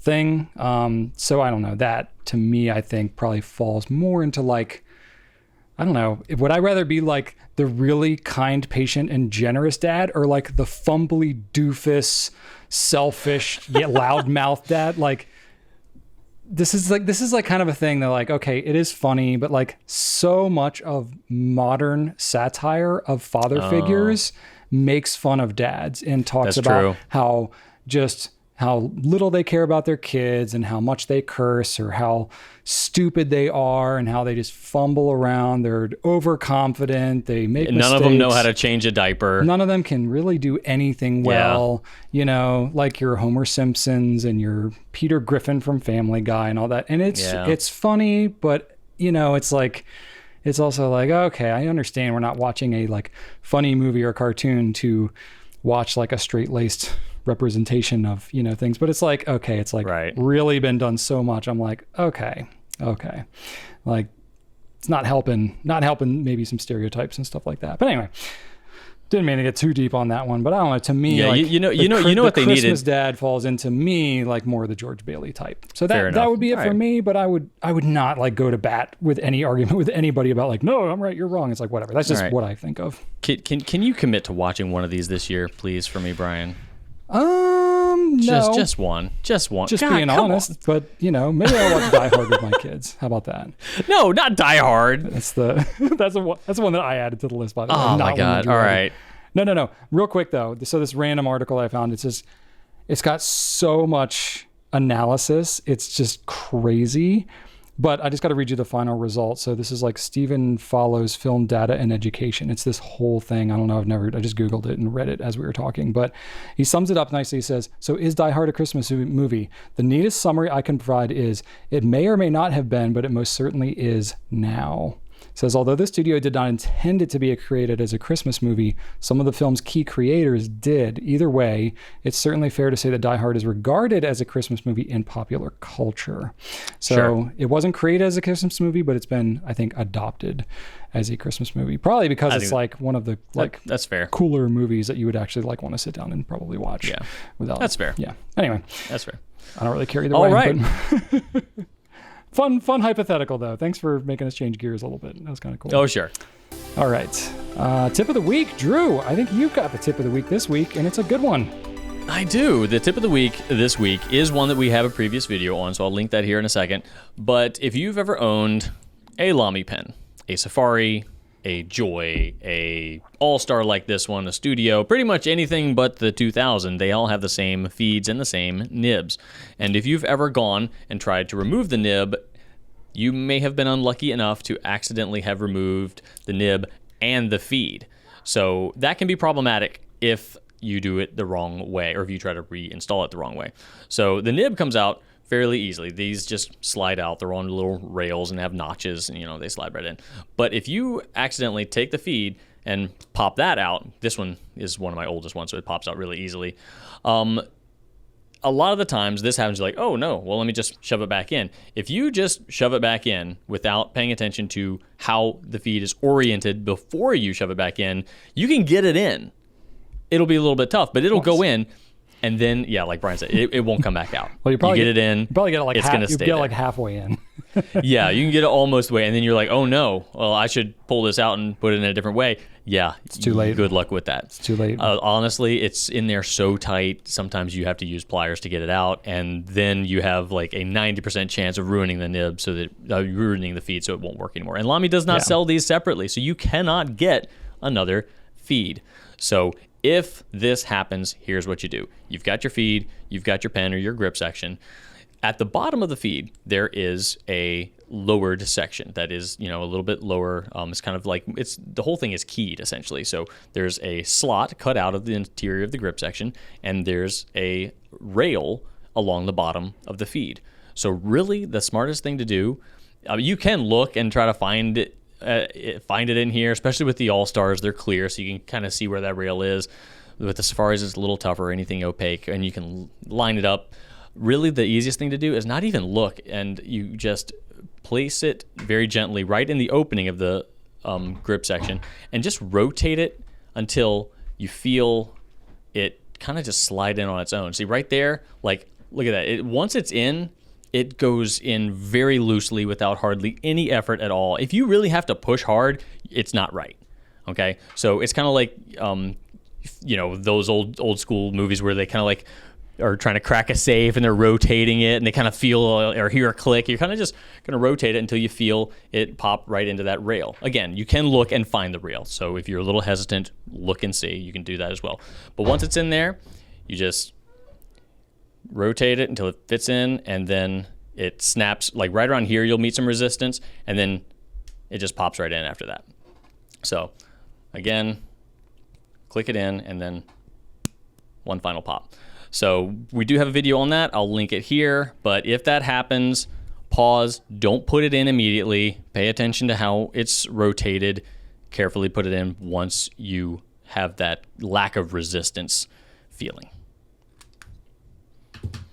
thing. So I don't know. That to me, I think probably falls more into like, I don't know. Would I rather be like the really kind, patient, and generous dad, or like the fumbly doofus, selfish, yet loudmouth dad? Like. This is like kind of a thing that like, okay, it is funny, but like so much of modern satire of father figures makes fun of dads and talks about how how little they care about their kids and how much they curse or how stupid they are and how they just fumble around. They're overconfident. They make mistakes. None of them know how to change a diaper. None of them can really do anything well, like your Homer Simpsons and your Peter Griffin from Family Guy and all that. And it's funny, but it's like, it's also like, okay, I understand we're not watching a like funny movie or cartoon to watch like a straight-laced representation of things, but it's like, okay, it's like really been done so much. I'm like, okay, like it's not helping maybe some stereotypes and stuff like that. But anyway, didn't mean to get too deep on that one, but I don't know, to me, like, you know what they needed. Christmas Dad falls into me like more the George Bailey type. So that would be it for me, but I would not like go to bat with any argument with anybody about like, no, I'm right, you're wrong. It's like, whatever. That's just what I think of. Can you commit to watching one of these this year, please, for me, Brian? No. Just one. Just being honest, but maybe I'll watch Die Hard with my kids. How about that? No, not Die Hard. That's the one that I added to the list, by the way. Oh my God. All right. No. Real quick though. So this random article I found, it's got so much analysis. It's just crazy. But I just got to read you the final result. So this is like Stephen Follows Film Data and Education. It's this whole thing. I don't know. I just Googled it and read it as we were talking. But he sums it up nicely. He says, so is Die Hard a Christmas movie? The neatest summary I can provide is, it may or may not have been, but it most certainly is now. Says, although the studio did not intend it to be created as a Christmas movie, some of the film's key creators did. Either way, it's certainly fair to say that Die Hard is regarded as a Christmas movie in popular culture. So It wasn't created as a Christmas movie, but it's been, I think, adopted as a Christmas movie. Probably because it's like one of the that's fair. Cooler movies that you would actually like want to sit down and probably watch. Yeah, that's fair. Yeah. Anyway, that's fair. I don't really care either way. All right. But Fun hypothetical, though. Thanks for making us change gears a little bit. That was kind of cool. Oh, sure. All right. Tip of the week. Drew, I think you've got the tip of the week this week, and it's a good one. I do. The tip of the week this week is one that we have a previous video on, so I'll link that here in a second. But if you've ever owned a Lamy pen, a Safari, a Joy, a All-Star like this one, a Studio, pretty much anything but the 2000, they all have the same feeds and the same nibs. And if you've ever gone and tried to remove the nib, you may have been unlucky enough to accidentally have removed the nib and the feed. So that can be problematic if you do it the wrong way, or if you try to reinstall it the wrong way. So the nib comes out fairly easily. These just slide out. They're on little rails and have notches, and they slide right in. But if you accidentally take the feed and pop that out, this one is one of my oldest ones, so it pops out really easily. A lot of the times this happens, like, oh no, well, let me just shove it back in. If you just shove it back in without paying attention to how the feed is oriented before you shove it back in, you can get it in. It'll be a little bit tough, but it'll go in. And then, like Brian said, it won't come back out. Well, you get it in. You probably get it like it's going to stay you get there. Like halfway in. Yeah, you can get it almost way, and then you're like, oh no, well, I should pull this out and put it in a different way. Yeah, it's too late. Good luck with that. It's too late. Honestly, it's in there so tight. Sometimes you have to use pliers to get it out, and then you have like a 90% chance of ruining the nib, so that ruining the feed, so it won't work anymore. And Lamy does not sell these separately, so you cannot get another feed. So if this happens, here's what you do. You've got your feed, you've got your pen or your grip section. At the bottom of the feed, there is a lowered section that is, a little bit lower. It's kind of like, the whole thing is keyed essentially. So there's a slot cut out of the interior of the grip section, and there's a rail along the bottom of the feed. So really the smartest thing to do, you can look and try to find it in here, especially with the All-Stars. They're clear, so you can kind of see where that rail is. With the Safaris, it's a little tougher, anything opaque, and you can line it up. Really, the easiest thing to do is not even look, and you just place it very gently right in the opening of the grip section, and just rotate it until you feel it kind of just slide in on its own. See, right there, like, look at that. Once it's in, it goes in very loosely without hardly any effort at all. If you really have to push hard, it's not right. Okay, so it's kind of like those old school movies where they kind of like are trying to crack a safe and they're rotating it and they kind of feel or hear a click. You're kind of just going to rotate it until you feel it pop right into that rail. Again, you can look and find the rail. So if you're a little hesitant, look and see. You can do that as well. But once it's in there, you just rotate it until it fits in, and then it snaps. Like right around here, you'll meet some resistance, and then it just pops right in after that. So again, click it in, and then one final pop. So we do have a video on that. I'll link it here. But if that happens, pause. Don't put it in immediately. Pay attention to how it's rotated. Carefully put it in once you have that lack of resistance feeling.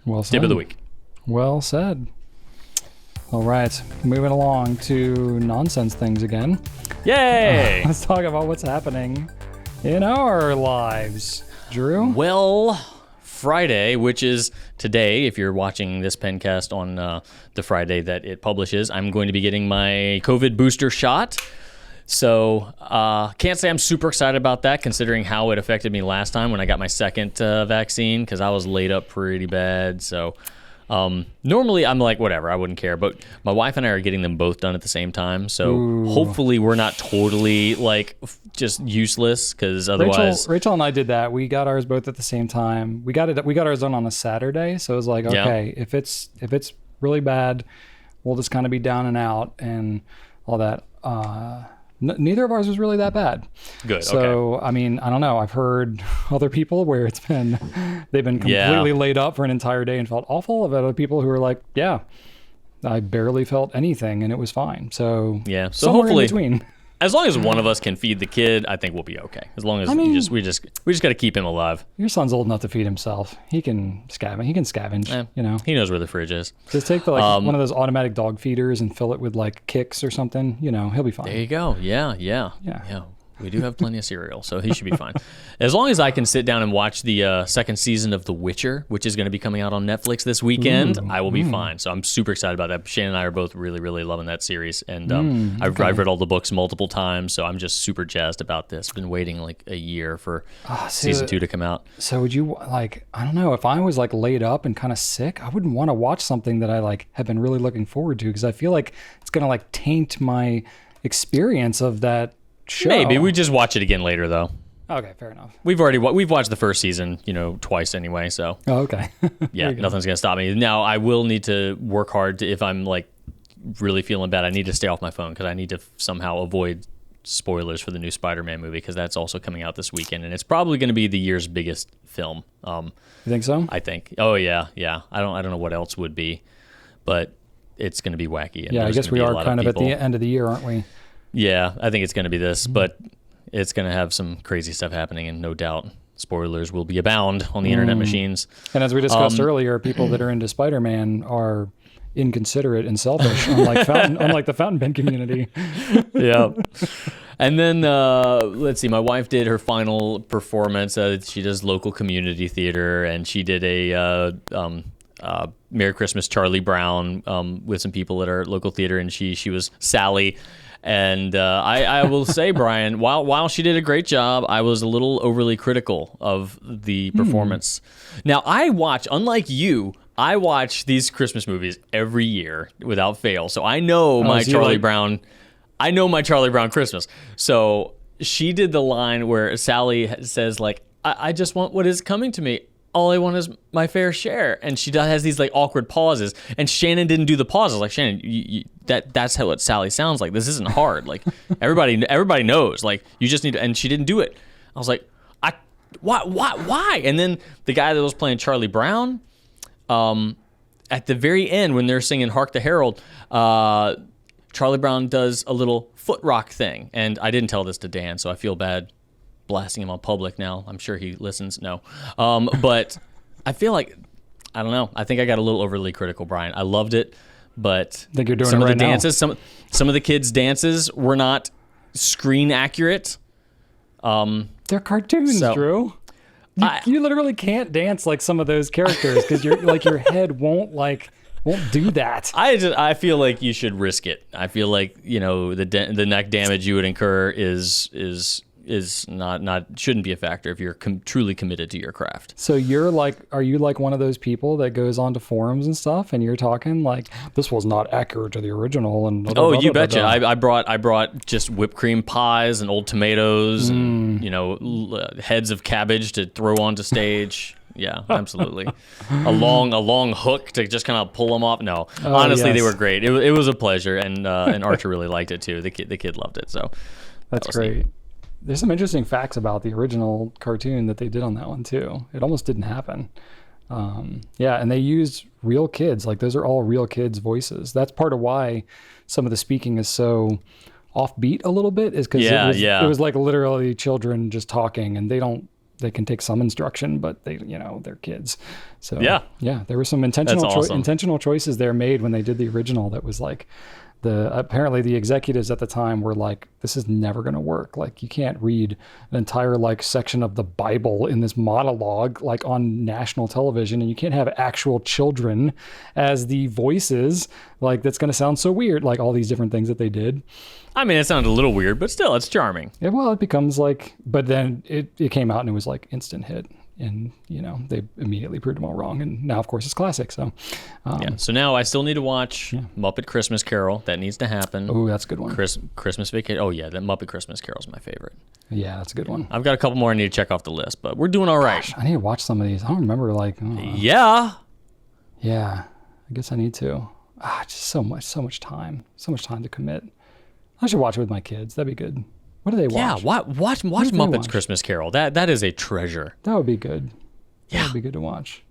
Well said. Tip of the week. Well said. All right, moving along to nonsense things again. Yay! Let's talk about what's happening in our lives. Drew? Well, Friday, which is today, if you're watching this pencast on the Friday that it publishes, I'm going to be getting my COVID booster shot. So can't say I'm super excited about that, considering how it affected me last time when I got my second vaccine, because I was laid up pretty bad. So normally I'm like, whatever, I wouldn't care. But my wife and I are getting them both done at the same time. So hopefully we're not totally like just useless, because otherwise. Rachel and I did that. We got ours both at the same time. We got ours done on a Saturday. So it was like, okay, if it's really bad, we'll just kind of be down and out and all that. Neither of ours was really that bad. Good. So, okay. I mean, I don't know. I've heard other people where they've been completely laid up for an entire day and felt awful. I've had other people who are like, yeah, I barely felt anything and it was fine. So, yeah. So somewhere hopefully, in between. As long as one of us can feed the kid, I think we'll be okay. As long as we just got to keep him alive. Your son's old enough to feed himself. He can scavenge. You know, he knows where the fridge is. Just take one of those automatic dog feeders and fill it with like Kicks or something. You know, he'll be fine. There you go. Yeah. We do have plenty of cereal, so he should be fine. As long as I can sit down and watch the second season of The Witcher, which is going to be coming out on Netflix this weekend, I will be fine. So I'm super excited about that. Shannon and I are both really, really loving that series. And I've read all the books multiple times, so I'm just super jazzed about this. Been waiting like a year for season 2 to come out. So would you, like, I don't know, if I was like laid up and kind of sick, I wouldn't want to watch something that I like have been really looking forward to, because I feel like it's going to like taint my experience of that show. Maybe we just watch it again later, though. Okay, fair enough. We've watched the first season, twice anyway. So okay. Yeah, nothing's gonna stop me. Now I will need to work hard if I'm like really feeling bad. I need to stay off my phone, because I need to somehow avoid spoilers for the new Spider-Man movie, because that's also coming out this weekend, and it's probably going to be the year's biggest film. You think so? I think. Oh yeah. I don't know what else would be, but it's going to be wacky. And yeah, I guess we are kind of at the end of the year, aren't we? Yeah, I think it's going to be this, but it's going to have some crazy stuff happening, and no doubt spoilers will be abound on the internet machines. And as we discussed earlier, people that are into Spider-Man are inconsiderate and selfish, unlike the fountain pen community. Yeah. And then, let's see, my wife did her final performance. She does local community theater, and she did a Merry Christmas Charlie Brown with some people at our local theater, and she was Sally. And I will say, Brian, while she did a great job, I was a little overly critical of the performance. Now, unlike you, I watch these Christmas movies every year without fail. So I know my Charlie Brown Christmas. So she did the line where Sally says, like, I just want what is coming to me. All I want is my fair share. And she has these like awkward pauses. And Shannon didn't do the pauses. Like, Shannon, that's how what Sally sounds like. This isn't hard. Like, everybody knows. Like, you just need to, and she didn't do it. I was like, why? And then the guy that was playing Charlie Brown, at the very end when they're singing Hark the Herald, Charlie Brown does a little foot rock thing. And I didn't tell this to Dan, so I feel bad blasting him on public now. I'm sure he listens. No. But I feel like, I don't know. I think I got a little overly critical, Brian. I loved it, but I think you're doing some it of right the dances, some of the kids' dances were not screen accurate. They're cartoons, Drew. You literally can't dance like some of those characters, because your head won't do that. I feel like you should risk it. I feel like the neck damage you would incur is not shouldn't be a factor if you're truly committed to your craft. So are you like one of those people that goes onto forums and stuff, and you're talking like, this was not accurate to the original, and you betcha. I brought just whipped cream pies and old tomatoes and heads of cabbage to throw onto stage. Yeah, absolutely. A long hook to just kind of pull them off. No, honestly, they yes. were great. It was a pleasure, and Archer really liked it too. The kid loved it. So That's was great. neat. There's some interesting facts about the original cartoon that they did on that one too. It almost didn't happen. Yeah, and they used real kids. Like those are all real kids' voices. That's part of why some of the speaking is so offbeat a little bit, is because it was like literally children just talking, and they can take some instruction, but they're kids. So yeah, there were some intentional choices there made when they did the original. That was like, apparently the executives at the time were like, this is never going to work. Like, you can't read an entire like section of the Bible in this monologue like on national television, and you can't have actual children as the voices. Like, that's going to sound so weird. Like all these different things that they did. I mean, it sounded a little weird, but still, it's charming. Yeah, well, it becomes like, but then it came out and it was like instant hit. And, they immediately proved them all wrong. And now, of course, it's classic. So, So now I still need to watch Muppet Christmas Carol. That needs to happen. Oh, that's a good one. Christmas Vacation. Oh, yeah, that Muppet Christmas Carol is my favorite. Yeah, that's a good one. I've got a couple more I need to check off the list, but we're doing all right. Gosh, I need to watch some of these. I don't remember, like... Yeah, I guess I need to. Just so much time. So much time to commit. I should watch it with my kids. That'd be good. What do they watch? Yeah, watch Muppets Christmas Carol. That is a treasure. That would be good. Yeah. That would be good to watch.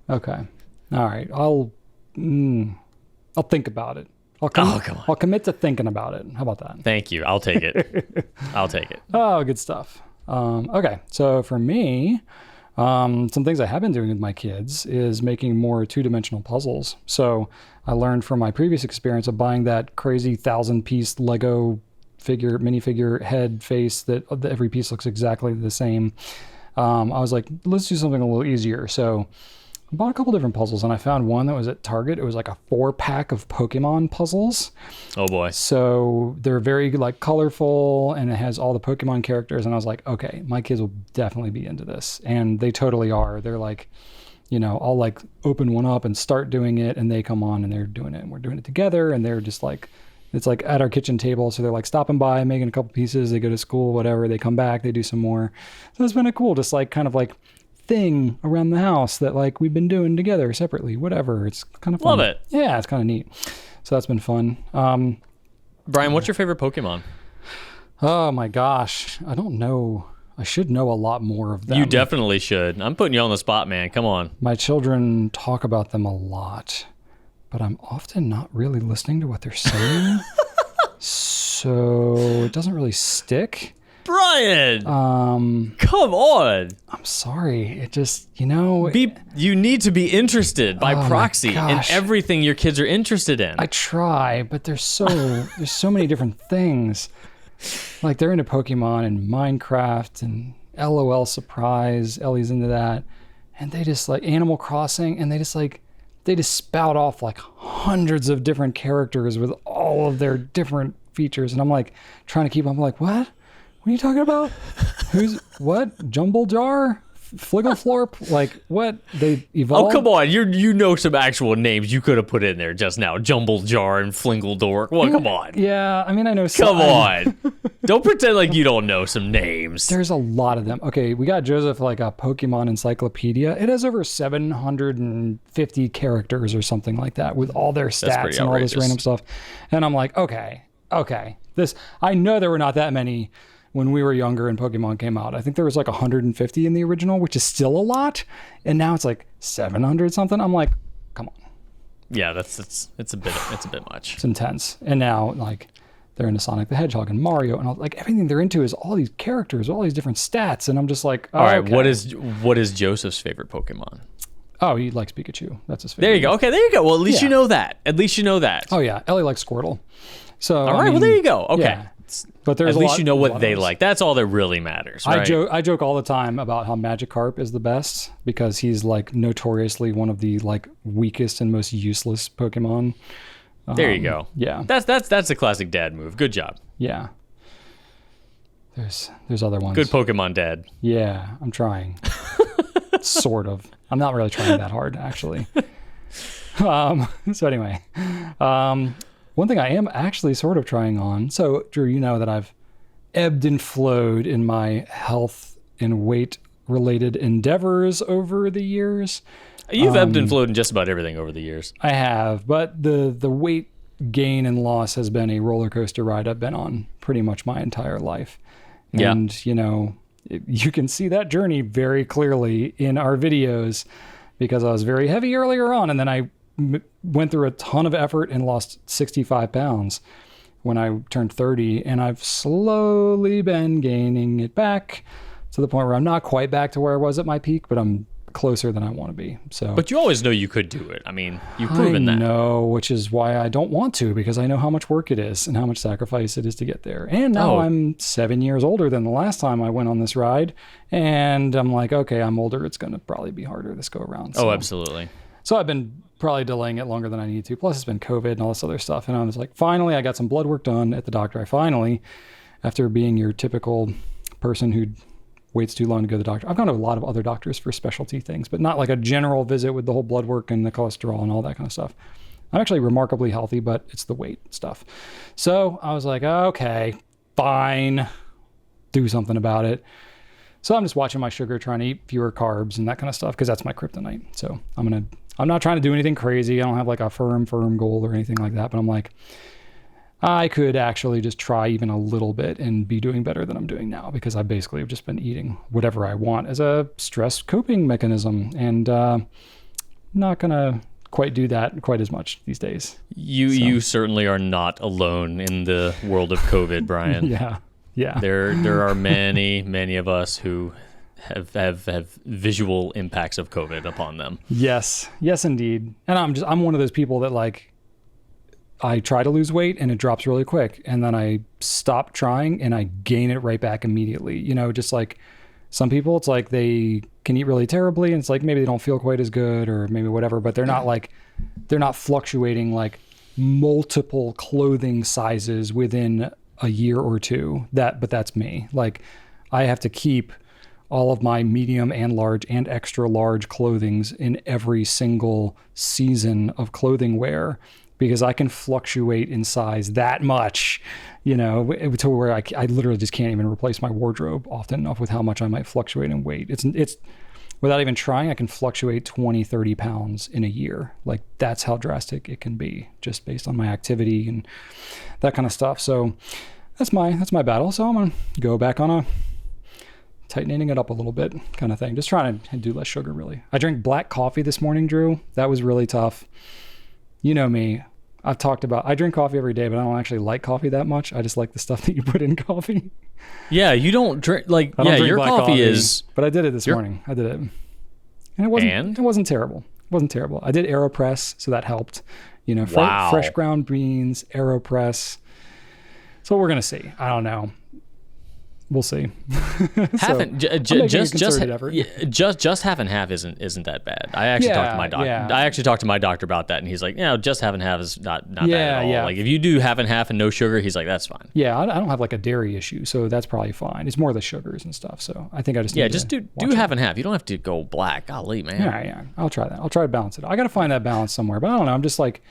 Okay. All right. I'll think about it. Come on. I'll commit to thinking about it. How about that? Thank you. I'll take it. I'll take it. Oh, good stuff. Okay. So for me, some things I have been doing with my kids is making more two-dimensional puzzles. So I learned from my previous experience of buying that crazy 1,000-piece Lego minifigure head face that every piece looks exactly the same. I was like, let's do something a little easier. So I bought a couple different puzzles, and I found one that was at Target. It was like a 4-pack of Pokemon puzzles. Oh boy. So they're very like colorful, and it has all the Pokemon characters. And I was like, okay, my kids will definitely be into this. And they totally are. They're like, I'll like open one up and start doing it, and they come on and they're doing it, and we're doing it together. And they're just like, it's like at our kitchen table. So they're like stopping by, making a couple pieces. They go to school, whatever. They come back, they do some more. So it's been a cool, just like kind of like thing around the house that like we've been doing together separately, whatever. It's kind of fun. Love it. Yeah, it's kind of neat. So that's been fun. Brian, what's your favorite Pokemon? Oh my gosh. I don't know. I should know a lot more of them. You definitely should. I'm putting you on the spot, man. Come on. My children talk about them a lot, but I'm often not really listening to what they're saying. So it doesn't really stick. Brian! Come on. I'm sorry. It just, You need to be interested by proxy in gosh. everything your kids are interested in. I try, but there's so many different things. Like they're into Pokemon and Minecraft and LOL Surprise. Ellie's into that. And they just like Animal Crossing, and they just spout off like hundreds of different characters with all of their different features. And I'm like trying to keep them like, what? What are you talking about? What? Jumble Jar? Fliggleflorp? Like what? They evolved? Oh, come on. You know some actual names you could have put in there just now. Jumble Jar and Flingledork. Well, come on. Yeah, I mean, I know some. Come on. Don't pretend like you don't know some names. There's a lot of them. Okay, we got Joseph like a Pokemon encyclopedia. It has over 750 characters or something like that with all their stats and all this random stuff. And I'm like, okay. I know there were not that many when we were younger and Pokemon came out. I think there was like 150 in the original, which is still a lot. And now it's like 700 something. I'm like, come on. Yeah, it's a bit much. It's intense. And now like they're into Sonic the Hedgehog and Mario and all, like everything they're into is all these characters, all these different stats. And I'm just like, oh, all right, okay. What is Joseph's favorite Pokemon? Oh, he likes Pikachu. That's his favorite. There you go. Okay, there you go. Well, at least you know that. Oh yeah, Ellie likes Squirtle. So all right, well there you go. Okay. Yeah. But there's at least you know what they like. That's all that really matters, right? I joke all the time about how Magikarp is the best because he's like notoriously one of the like weakest and most useless Pokemon. There you go. Yeah. That's a classic dad move. Good job. Yeah. There's other ones. Good Pokemon dad. Yeah, I'm trying. Sort of. I'm not really trying that hard, actually. So anyway, one thing I am actually sort of trying on. So Drew, you know that I've ebbed and flowed in my health and weight related endeavors over the years. You've ebbed and flowed in just about everything over the years. I have, but the weight gain and loss has been a roller coaster ride I've been on pretty much my entire life. And, you can see that journey very clearly in our videos because I was very heavy earlier on. And then I went through a ton of effort and lost 65 pounds when I turned 30. And I've slowly been gaining it back to the point where I'm not quite back to where I was at my peak, but I'm closer than I want to be. So, but you always know you could do it. I mean, you've proven that. I know, which is why I don't want to, because I know how much work it is and how much sacrifice it is to get there. And now I'm 7 years older than the last time I went on this ride. And I'm like, okay, I'm older. It's going to probably be harder this go around. So, absolutely. So I've been probably delaying it longer than I need to. Plus it's been COVID and all this other stuff. And I was like, finally, I got some blood work done at the doctor. I finally, after being your typical person who waits too long to go to the doctor. I've gone to a lot of other doctors for specialty things, but not like a general visit with the whole blood work and the cholesterol and all that kind of stuff. I'm actually remarkably healthy, but it's the weight stuff. So I was like, okay, fine, do something about it. So I'm just watching my sugar, trying to eat fewer carbs and that kind of stuff, because that's my kryptonite. So I'm not trying to do anything crazy. I don't have like a firm goal or anything like that, but I'm like, I could actually just try even a little bit and be doing better than I'm doing now, because I basically have just been eating whatever I want as a stress coping mechanism, and not going to quite do that quite as much these days. You certainly are not alone in the world of COVID, Brian. Yeah. There are many of us who have visual impacts of COVID upon them. Yes, indeed. And I'm one of those people that like, I try to lose weight and it drops really quick. And then I stop trying and I gain it right back immediately. Just like some people, it's like they can eat really terribly and it's like maybe they don't feel quite as good or maybe whatever, but they're not fluctuating like multiple clothing sizes within a year or two. But that's me. Like I have to keep all of my medium and large and extra large clothings in every single season of clothing wear, because I can fluctuate in size that much, to where I literally just can't even replace my wardrobe often enough with how much I might fluctuate in weight. It's without even trying, I can fluctuate 20, 30 pounds in a year. Like that's how drastic it can be just based on my activity and that kind of stuff. So that's my battle. So I'm going to go back on a tightening it up a little bit kind of thing. Just trying to do less sugar, really. I drank black coffee this morning, Drew. That was really tough. You know me. I've talked about, I drink coffee every day, but I don't actually like coffee that much. I just like the stuff that you put in coffee. Yeah, you don't drink, like, I don't drink your coffee is... But I did it this morning. I did it. And it wasn't terrible. It wasn't terrible. I did AeroPress, so that helped. Fresh ground beans, AeroPress. So we're going to see. I don't know. We'll see. Just half and half isn't that bad. I actually talked to my doctor. Yeah. I actually talked to my doctor about that, and he's like, just half and half is not bad at all. Yeah. Like if you do half and half and no sugar, he's like, that's fine. Yeah, I don't have like a dairy issue, so that's probably fine. It's more the sugars and stuff. So I think I just do half and half. You don't have to go black. Golly, man. Yeah. I'll try that. I'll try to balance it. I got to find that balance somewhere, but I don't know. I'm just like,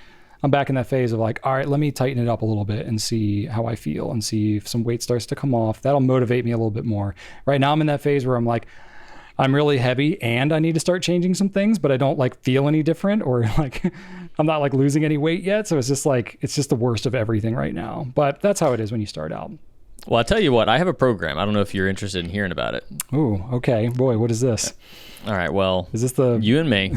I'm back in that phase of like, all right, let me tighten it up a little bit and see how I feel and see if some weight starts to come off. That'll motivate me a little bit more. Right now I'm in that phase where I'm like, I'm really heavy and I need to start changing some things, but I don't like feel any different, or like I'm not like losing any weight yet. So it's just the worst of everything right now. But that's how it is when you start out. Well, I'll tell you what, I have a program. I don't know if you're interested in hearing about it. Ooh, okay. Boy, what is this? All right, well, is this you and me,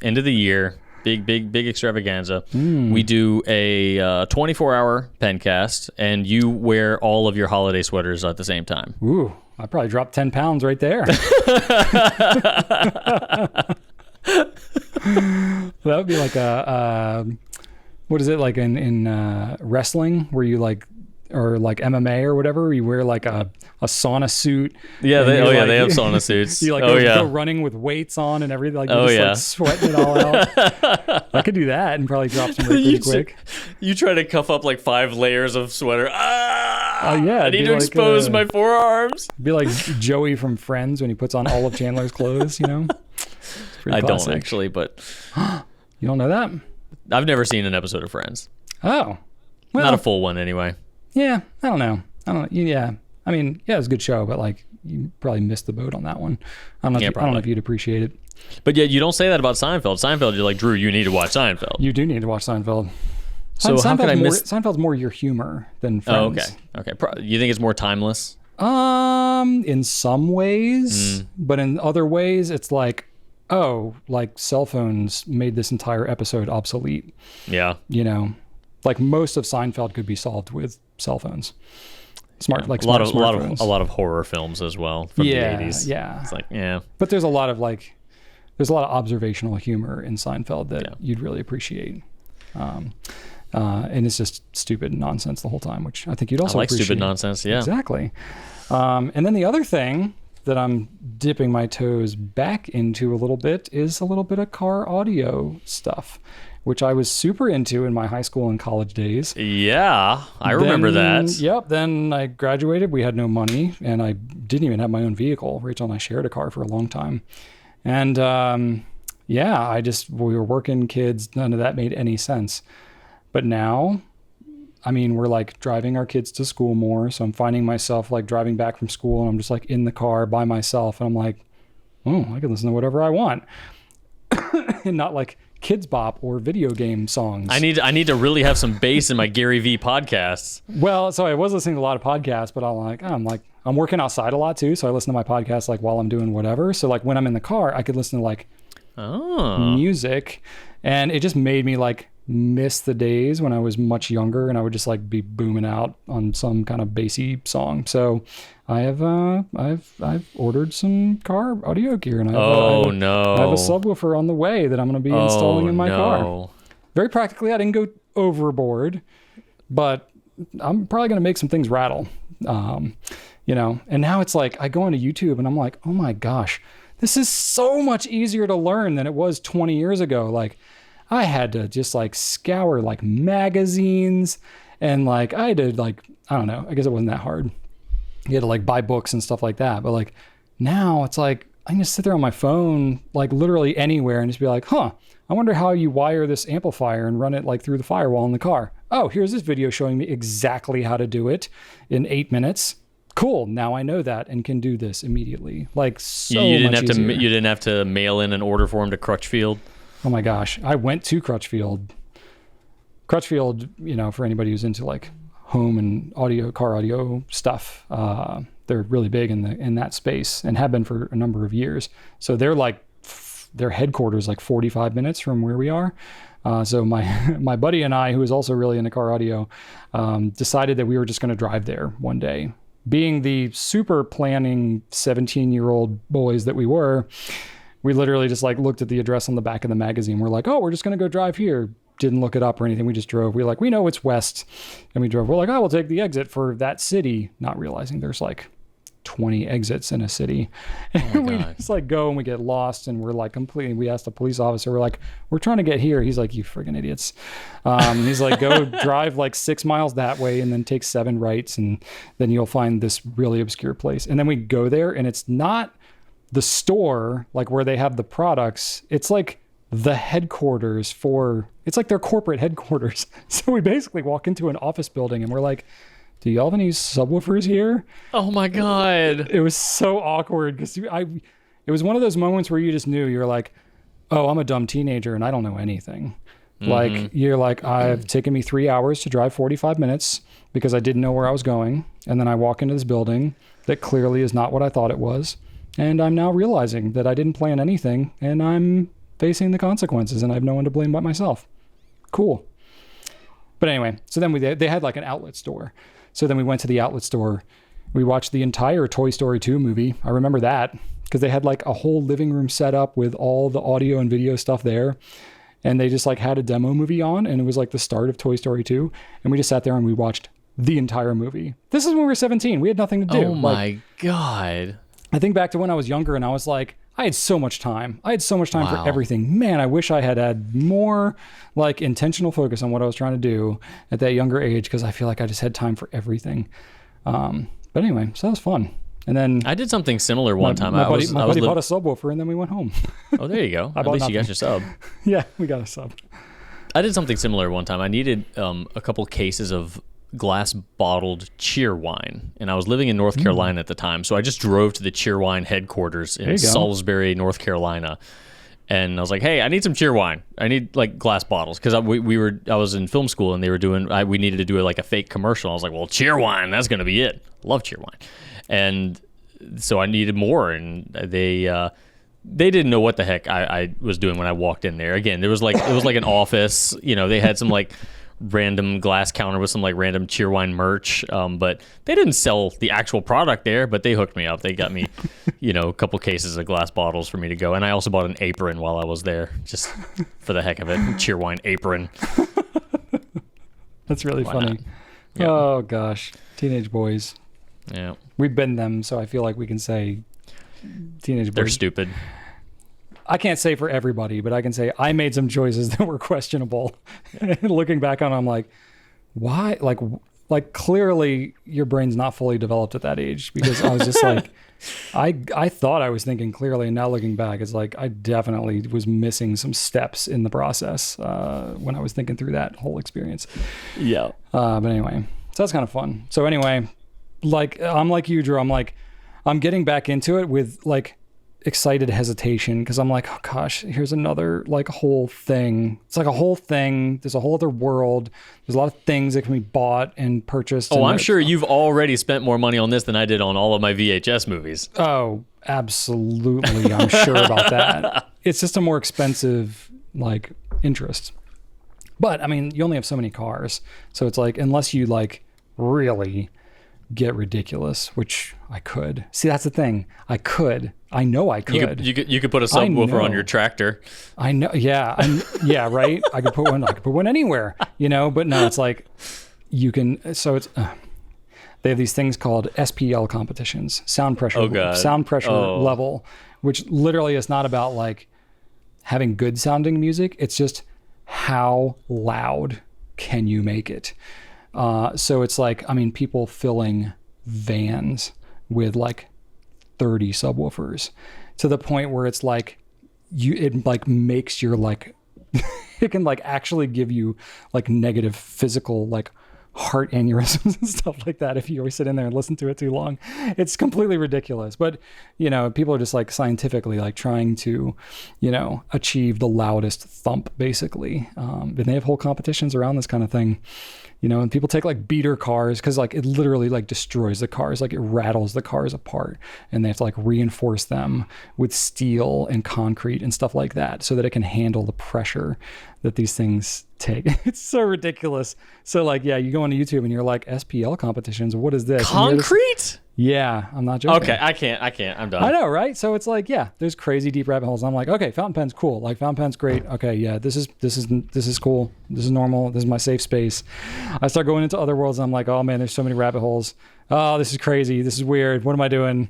end of the year. Big extravaganza. We do a 24-hour pencast, and you wear all of your holiday sweaters at the same time. Ooh, I probably dropped 10 pounds right there. That would be like what is it, like in wrestling, where you like, or like MMA or whatever, you wear like a sauna suit. Yeah, they have sauna suits. You go running with weights on and everything. Like like sweating it all out. I could do that and probably drop some weight pretty quick. You try to cuff up like 5 layers of sweater. Yeah, I need to expose my forearms. Be like Joey from Friends when he puts on all of Chandler's clothes. I don't actually, but you don't know that? I've never seen an episode of Friends. Oh, well, not a full one anyway. Yeah, I don't know. Yeah, I mean, yeah, it was a good show, but like you probably missed the boat on that one. I don't know if you'd appreciate it. But yeah, you don't say that about Seinfeld. Seinfeld, you're like, Drew, you need to watch Seinfeld. You do need to watch Seinfeld. So how could I miss? Seinfeld's more your humor than Friends. Oh, okay. You think it's more timeless? In some ways, but in other ways, it's like, oh, like cell phones made this entire episode obsolete. Yeah. You know, like most of Seinfeld could be solved with cell phones. A lot of horror films as well from the 80s. Yeah. It's like, yeah. But there's a lot of observational humor in Seinfeld that you'd really appreciate. And it's just stupid nonsense the whole time, which I think you'd also appreciate. Stupid nonsense, yeah. Exactly. And then the other thing that I'm dipping my toes back into a little bit is a little bit of car audio stuff, which I was super into in my high school and college days. Yeah, I remember that. Yep. Then I graduated. We had no money, and I didn't even have my own vehicle. Rachel and I shared a car for a long time. And we were working kids. None of that made any sense. But now, I mean, we're like driving our kids to school more. So I'm finding myself like driving back from school and I'm just like in the car by myself. And I'm like, oh, I can listen to whatever I want. And not like Kids Bop or video game songs. I need to really have some bass in my Gary V podcasts. Well, so I was listening to a lot of podcasts, but I'm working outside a lot too. So I listen to my podcasts like while I'm doing whatever. So like when I'm in the car, I could listen to like music, and it just made me like miss the days when I was much younger and I would just like be booming out on some kind of bassy song. So I've ordered some car audio gear, and I have a subwoofer on the way that I'm going to be installing in my car. Very practically, I didn't go overboard, but I'm probably going to make some things rattle. And now it's like I go into YouTube and I'm like, oh my gosh, this is so much easier to learn than it was 20 years ago. Like I had to just like scour like magazines, and like I did like, I don't know, I guess it wasn't that hard. You had to like buy books and stuff like that. But like now it's like, I can just sit there on my phone, like literally anywhere, and just be like, I wonder how you wire this amplifier and run it like through the firewall in the car. Oh, here's this video showing me exactly how to do it in 8 minutes. Cool. Now I know that and can do this immediately. Like you didn't have to mail in an order form to Crutchfield. Oh my gosh. I went to Crutchfield. Crutchfield, for anybody who's into like home and car audio stuff, they're really big in that space and have been for a number of years. So they're like, their headquarters like 45 minutes from where we are. So my buddy and I, who is also really into car audio, decided that we were just going to drive there one day. Being the super planning 17-year-old boys that we were, we literally just like looked at the address on the back of the magazine. We're like, we're just going to go drive here. Didn't look it up or anything. We just drove. We're like, we know it's west. And we drove. We're like, we'll take the exit for that city. Not realizing there's like 20 exits in a city. And we just like go and we get lost, and we're like we asked the police officer, we're like, we're trying to get here. He's like, you friggin' idiots. He's like, go drive like 6 miles that way and then take 7 rights. And then you'll find this really obscure place. And then we go there, and it's not the store, like where they have the products. It's like the headquarters it's like their corporate headquarters. So we basically walk into an office building and we're like, do y'all have any subwoofers here? Oh my God. It was so awkward because it was one of those moments where you just knew, you're like, oh, I'm a dumb teenager and I don't know anything. Mm-hmm. Like you're like, I've taken me 3 hours to drive 45 minutes because I didn't know where I was going. And then I walk into this building that clearly is not what I thought it was. And I'm now realizing that I didn't plan anything, and I'm facing the consequences, and I have no one to blame but myself. Cool. But anyway, so then they had like an outlet store. So then we went to the outlet store. We watched the entire Toy Story 2 movie. I remember that because they had like a whole living room set up with all the audio and video stuff there. And they just like had a demo movie on, and it was like the start of Toy Story 2. And we just sat there and we watched the entire movie. This is when we were 17. We had nothing to do. Oh my God. I think back to when I was younger and I was like, I had so much time. I had so much time for everything. Man, I wish I had more like intentional focus on what I was trying to do at that younger age, because I feel like I just had time for everything. But anyway, so that was fun. And then I did something similar one time. My buddy bought a subwoofer, and then we went home. Oh, there you go. At least you got your sub. Yeah, we got a sub. I did something similar one time. I needed a couple cases of glass bottled cheer wine, and I was living in North Carolina at the time, so I just drove to the cheer wine headquarters in Salisbury, North Carolina, and I was like, "Hey, I need some cheer wine. I need like glass bottles," because I was in film school and they were doing. We needed to do like a fake commercial. I was like, "Well, cheer wine, that's gonna be it. Love cheer wine," and so I needed more, and they didn't know what the heck I was doing when I walked in there. Again, it was like an office. They had some like random glass counter with some like random cheer wine merch, but they didn't sell the actual product there. But they hooked me up. They got me, a couple cases of glass bottles for me to go, and I also bought an apron while I was there, just for the heck of it. Cheer wine apron. That's really funny. Yeah. Oh gosh, teenage boys. Yeah, we've been them, so I feel like we can say teenage boys. They're stupid. I can't say for everybody, but I can say I made some choices that were questionable. Looking back on them, I'm like, why? Like clearly your brain's not fully developed at that age, because I was just like, I thought I was thinking clearly, and now looking back, it's like I definitely was missing some steps in the process when I was thinking through that whole experience. Yeah. But anyway, so that's kind of fun. So anyway, like I'm like you, Drew. I'm getting back into it with like excited hesitation, because I'm like, oh gosh, here's another like whole thing. It's like a whole thing. There's a whole other world. There's a lot of things that can be bought and purchased. Oh, I'm sure you've already spent more money on this than I did on all of my VHS movies. Oh, absolutely. I'm sure about that. It's just a more expensive like interest. But I mean, you only have so many cars. So it's like, unless you like really get ridiculous, which I could. See, that's the thing. I know I could. You could put a subwoofer on your tractor. I know. Yeah. Yeah. Right. I could put one anywhere, but no, it's like you can. So it's, they have these things called SPL competitions, sound pressure level, which literally is not about like having good sounding music. It's just how loud can you make it? So it's like, I mean, people filling vans with like 30 subwoofers to the point where it's like it like makes your like, it can like actually give you like negative physical, like heart aneurysms and stuff like that if you always sit in there and listen to it too long. It's completely ridiculous. But, people are just like scientifically like trying to, achieve the loudest thump basically. And they have whole competitions around this kind of thing. And people take like beater cars because like it literally like destroys the cars, like it rattles the cars apart, and they have to like reinforce them with steel and concrete and stuff like that so that it can handle the pressure that these things take. It's so ridiculous. So like, yeah, you go on YouTube and you're like, SPL competitions, what is this? Concrete? Yeah, I'm not joking. Okay, I can't. I'm done. I know, right? So it's like, yeah, there's crazy deep rabbit holes. I'm like, okay, fountain pen's cool. Like fountain pen's great. Okay, yeah, this is cool. This is normal. This is my safe space. I start going into other worlds and I'm like, oh man, there's so many rabbit holes. Oh, this is crazy. This is weird. What am I doing?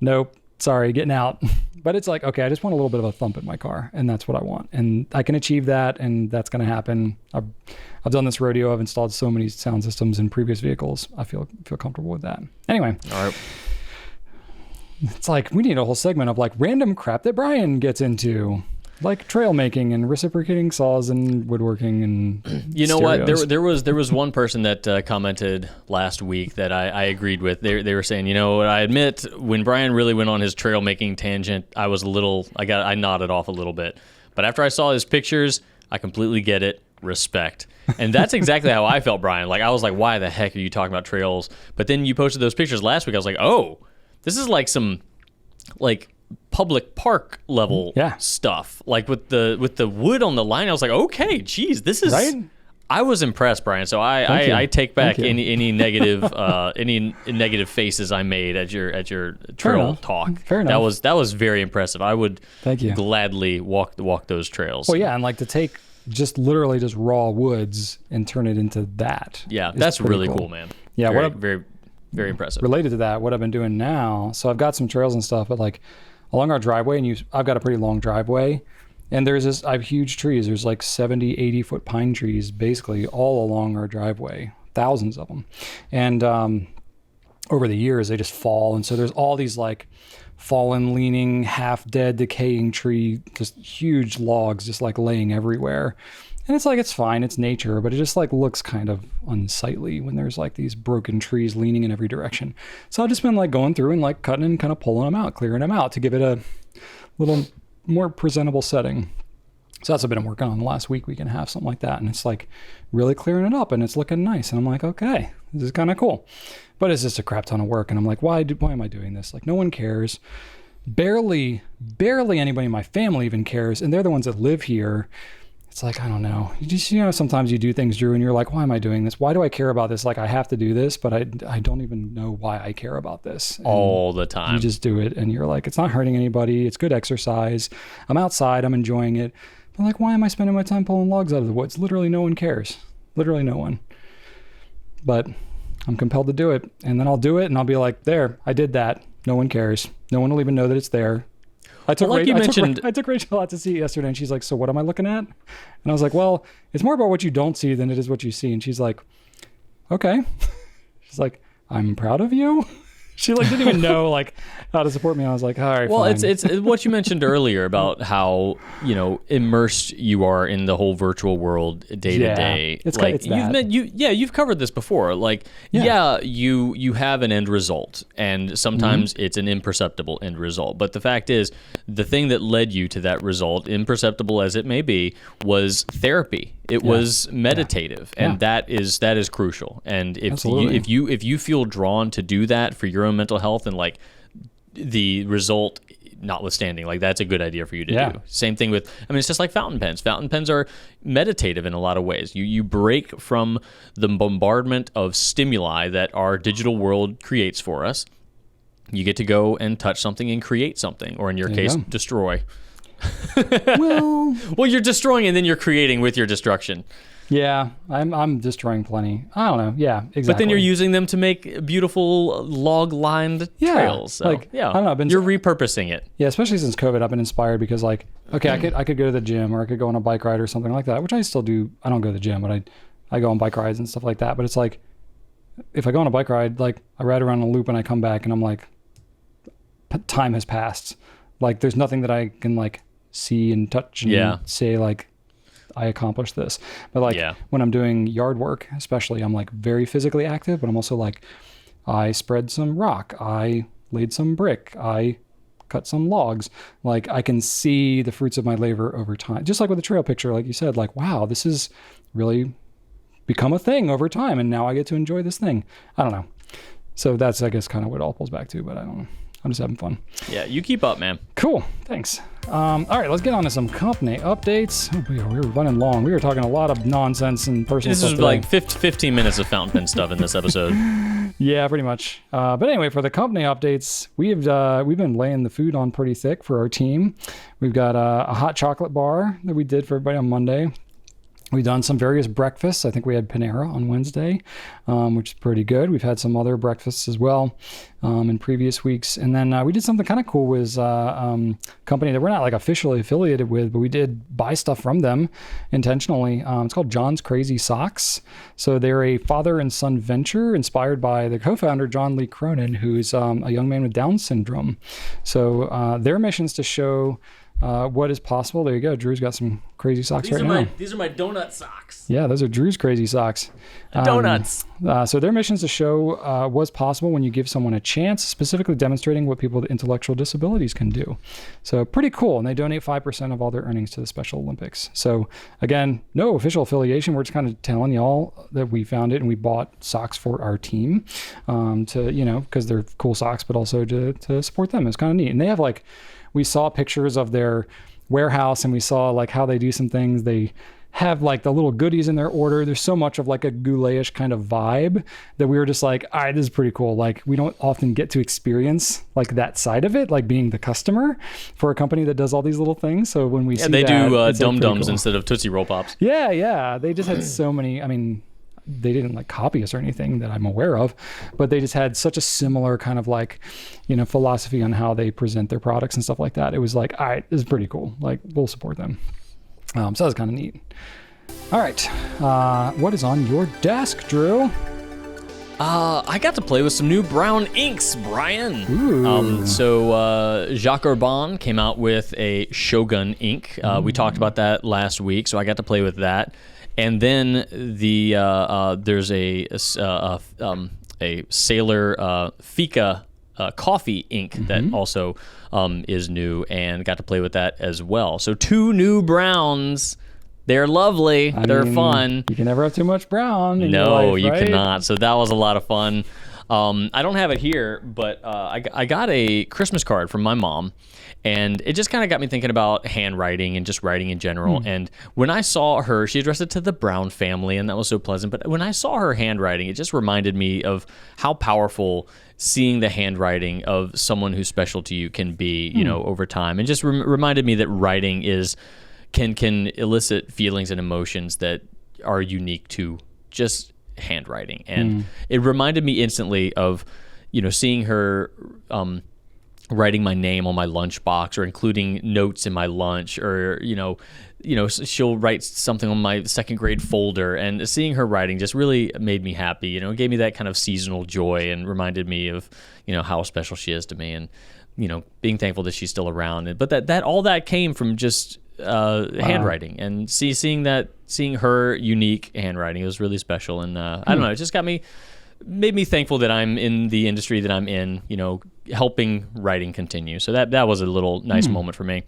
Nope. Sorry, getting out. But it's like, okay, I just want a little bit of a thump in my car, and that's what I want. And I can achieve that, and that's going to happen. I've done this rodeo. I've installed so many sound systems in previous vehicles. I feel comfortable with that. Anyway. All right. It's like, we need a whole segment of like random crap that Brian gets into. Like trail making and reciprocating saws and woodworking and you know stereos. What? There was one person that commented last week that I agreed with. They were saying, I admit when Brian really went on his trail making tangent, I nodded off a little bit. But after I saw his pictures, I completely get it. Respect. And that's exactly how I felt, Brian. Like I was like, why the heck are you talking about trails? But then you posted those pictures last week. I was like, oh, this is like some like public park level stuff, like with the wood on the line. I was like, okay, geez, this is right? I was impressed, Brian. So I take back any negative any negative faces I made at your trail talk. Fair enough. That was very impressive. I would Thank gladly walk those trails. Well, yeah, and like to take literally just raw woods and turn it into that. Yeah, that's really cool, man. Yeah, very very impressive. Related to that, what I've been doing now, so I've got some trails and stuff, but like along our driveway, and I've got a pretty long driveway, and I have huge trees. There's like 70, 80 foot pine trees basically all along our driveway, thousands of them. And over the years, they just fall. And so there's all these like fallen, leaning, half dead, decaying tree, just huge logs just like laying everywhere. And it's like, it's fine, it's nature, but it just like looks kind of unsightly when there's like these broken trees leaning in every direction. So I've just been like going through and like cutting and kind of pulling them out, clearing them out to give it a little more presentable setting. So that's what I've been working on the last week and a half, something like that. And it's like really clearing it up and it's looking nice. And I'm like, okay, this is kind of cool. But it's just a crap ton of work. And I'm like, why am I doing this? Like, no one cares. Barely anybody in my family even cares. And they're the ones that live here. It's like, I don't know. Sometimes you do things, Drew, and you're like, why am I doing this? Why do I care about this? Like, I have to do this, but I don't even know why I care about this. And all the time. You just do it, and you're like, it's not hurting anybody. It's good exercise. I'm outside. I'm enjoying it. But like, why am I spending my time pulling logs out of the woods? Literally no one cares. Literally no one. But I'm compelled to do it. And then I'll do it, and I'll be like, there, I did that. No one cares. No one will even know that it's there. I took Rachel out to see it yesterday, and she's like, so what am I looking at? And I was like, well, it's more about what you don't see than it is what you see. And she's like, okay. She's like, I'm proud of you. She like didn't even know like how to support me. I was like, all right, well, fine. it's what you mentioned earlier about how, immersed you are in the whole virtual world day to day. It's like it's that. you've covered this before. Like, you have an end result, and sometimes it's an imperceptible end result. But the fact is, the thing that led you to that result, imperceptible as it may be, was therapy. It was meditative, and that is crucial. And if you feel drawn to do that for your own mental health, and like the result notwithstanding, like that's a good idea for you to do. Same thing with, it's just like fountain pens. Fountain pens are meditative in a lot of ways. You break from the bombardment of stimuli that our digital world creates for us. You get to go and touch something and create something, or in your case, destroy. Well, you're destroying and then you're creating with your destruction. Yeah, I'm destroying plenty. I don't know. Yeah, exactly. But then you're using them to make beautiful log-lined trails. So, I don't know. You're repurposing it. Yeah, especially since COVID, I've been inspired because, like, okay, I could go to the gym, or I could go on a bike ride or something like that, which I still do. I don't go to the gym, but I go on bike rides and stuff like that. But it's like, if I go on a bike ride, like, I ride around a loop and I come back and I'm like, time has passed. Like, there's nothing that I can, like, see and touch and say, like, I accomplished this. But like when I'm doing yard work, especially, I'm like very physically active, but I'm also like, I spread some rock, I laid some brick, I cut some logs. Like, I can see the fruits of my labor over time. Just like with the trail picture, like you said, like, wow, this has really become a thing over time, and now I get to enjoy this thing. I don't know. So that's, I guess, kind of what it all pulls back to, but I don't know. I'm just having fun. Yeah, you keep up, man. Cool. Thanks. All right, let's get on to some company updates. Oh, we were running long. We were talking a lot of nonsense and personal stuff. This is like 15 minutes of fountain pen stuff in this episode. Yeah, pretty much. But anyway, for the company updates, we've been laying the food on pretty thick for our team. We've got a hot chocolate bar that we did for everybody on Monday. We've done some various breakfasts. I think we had Panera on Wednesday, which is pretty good. We've had some other breakfasts as well in previous weeks. And then we did something kind of cool with a company that we're not like officially affiliated with, but we did buy stuff from them intentionally. It's called John's Crazy Socks. So they're a father and son venture inspired by the co-founder, John Lee Cronin, who's a young man with Down syndrome. So their mission is to show what is possible. There you go. Drew's got some crazy socks now. These are my donut socks. Yeah, those are Drew's crazy socks. Donuts. So their mission is to show what's possible when you give someone a chance, specifically demonstrating what people with intellectual disabilities can do. So pretty cool. And they donate 5% of all their earnings to the Special Olympics. So again, no official affiliation. We're just kind of telling y'all that we found it and we bought socks for our team to, because they're cool socks, but also to support them. It's kind of neat. And they have we saw pictures of their warehouse and we saw like how they do some things. They have like the little goodies in their order. There's so much of like a Goulet-ish kind of vibe that we were just like, all right, this is pretty cool. Like, we don't often get to experience like that side of it, like being the customer for a company that does all these little things. So when we see they that, do Dum-Dums instead of Tootsie Roll Pops. Yeah. They just had so many, they didn't like copy us or anything that I'm aware of, but they just had such a similar kind of like, philosophy on how they present their products and stuff like that. It was like, all right, this is pretty cool. Like, we'll support them. So that's kind of neat. All right. What is on your desk, Drew? I got to play with some new brown inks, Brian. Ooh. So Jacques Urban came out with a Shogun ink. We talked about that last week, so I got to play with that. And then there's a Sailor Fika coffee ink that also is new, and got to play with that as well. So 2 new browns. They're lovely. They're fun. You can never have too much brown in your No, life, you right? cannot. So that was a lot of fun. I don't have it here, but I got a Christmas card from my mom, and it just kind of got me thinking about handwriting and just writing in general. And when I saw her, she addressed it to the Brown family, and that was so pleasant. But when I saw her handwriting, it just reminded me of how powerful seeing the handwriting of someone who's special to you can be, over time. And just reminded me that writing can elicit feelings and emotions that are unique to just handwriting. And it reminded me instantly of, seeing her writing my name on my lunchbox, or including notes in my lunch, or, she'll write something on my second grade folder, and seeing her writing just really made me happy, gave me that kind of seasonal joy, and reminded me of, how special she is to me, and, being thankful that she's still around. But that all that came from just handwriting, and seeing her unique handwriting. It was really special, and I don't know, it just made me thankful that I'm in the industry that I'm in, helping writing continue. So that was a little nice moment for me.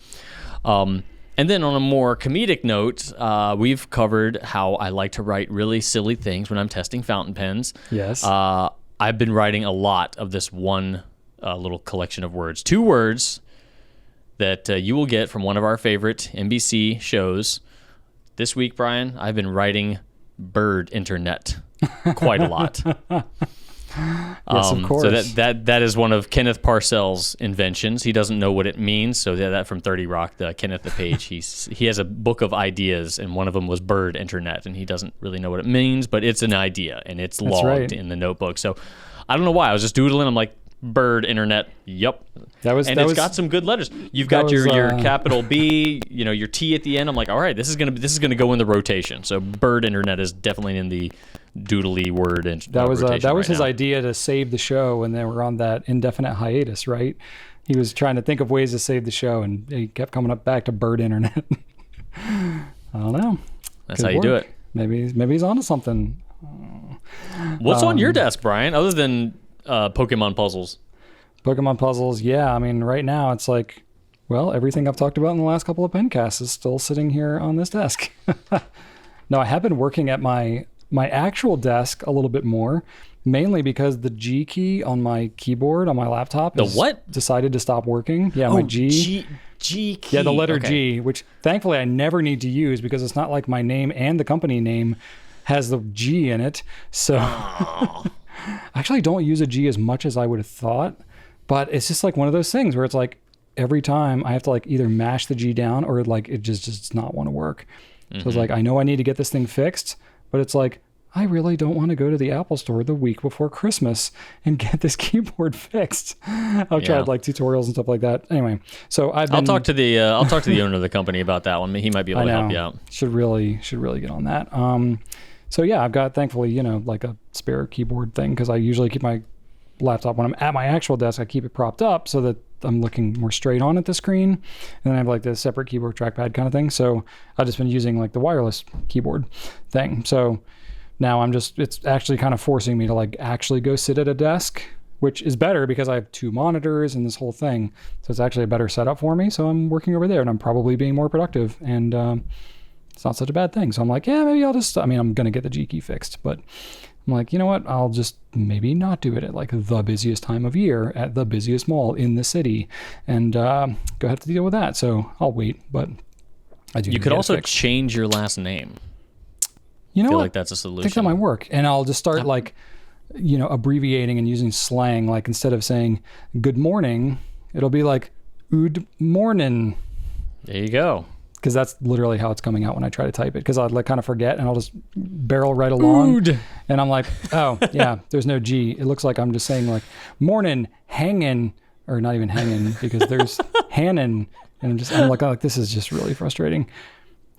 And then on a more comedic note, we've covered how I like to write really silly things when I'm testing fountain pens. Yes. I've been writing a lot of this one little collection of words, 2 words that you will get from one of our favorite NBC shows. This week, Brian, I've been writing bird internet quite a lot. Yes, of course. So that is one of Kenneth Parcells' inventions. He doesn't know what it means. So that from 30 Rock, Kenneth the Page, he has a book of ideas, and one of them was bird internet, and he doesn't really know what it means, but it's an idea, and it's logged in the notebook. So I don't know why. I was just doodling. I'm like, bird internet. Yep. It's got some good letters. You've got your capital B, your T at the end. I'm like, all right, this is gonna go in the rotation. So bird internet is definitely in the doodly word and that was right his now. idea to save the show when they were on that indefinite hiatus, right? He was trying to think of ways to save the show, and he kept coming up back to bird internet. I don't know. That's how you do it. Maybe he's onto something. What's on your desk, Brian, other than Pokemon puzzles? Pokemon puzzles, yeah. I mean, right now it's like, well, everything I've talked about in the last couple of pencasts is still sitting here on this desk. No, I have been working at my actual desk a little bit more, mainly because the G key on my keyboard on my laptop decided to stop working. Yeah, my G key. Yeah, the letter G, which thankfully I never need to use, because it's not like my name and the company name has the G in it. So I actually don't use a G as much as I would have thought, but it's just like one of those things where it's like every time I have to like either mash the G down, or like it just does not want to work. So it's like, I know I need to get this thing fixed, but it's like, I really don't want to go to the Apple store the week before Christmas and get this keyboard fixed. I've tried like tutorials and stuff like that. Anyway, so I'll talk to the owner of the company about that one. He might be able to help you out. Should really get on that. So yeah, I've got, thankfully, like a spare keyboard thing, because I usually keep my laptop when I'm at my actual desk. I keep it propped up so that I'm looking more straight on at the screen, and then I have like the separate keyboard trackpad kind of thing. So I've just been using like the wireless keyboard thing. So now it's actually kind of forcing me to like actually go sit at a desk, which is better because I have 2 monitors and this whole thing. So it's actually a better setup for me. So I'm working over there, and I'm probably being more productive, and it's not such a bad thing. So I'm like, yeah, maybe I'm going to get the G key fixed, but I'm like, you know what? I'll just maybe not do it at like the busiest time of year at the busiest mall in the city, and go have to deal with that. So I'll wait, but I do. You could also change your last name. You know, I feel what? like that's a solution. I think that might work, and I'll just start abbreviating and using slang. Like instead of saying good morning, it'll be like ood morning. There you go. Because that's literally how it's coming out when I try to type it. Because I'll like kind of forget, and I'll just barrel right along. Ood. And I'm like, oh yeah, there's no G. It looks like I'm just saying like morning hanging, or not even hanging, because there's Hannon, and I'm like, oh, this is just really frustrating.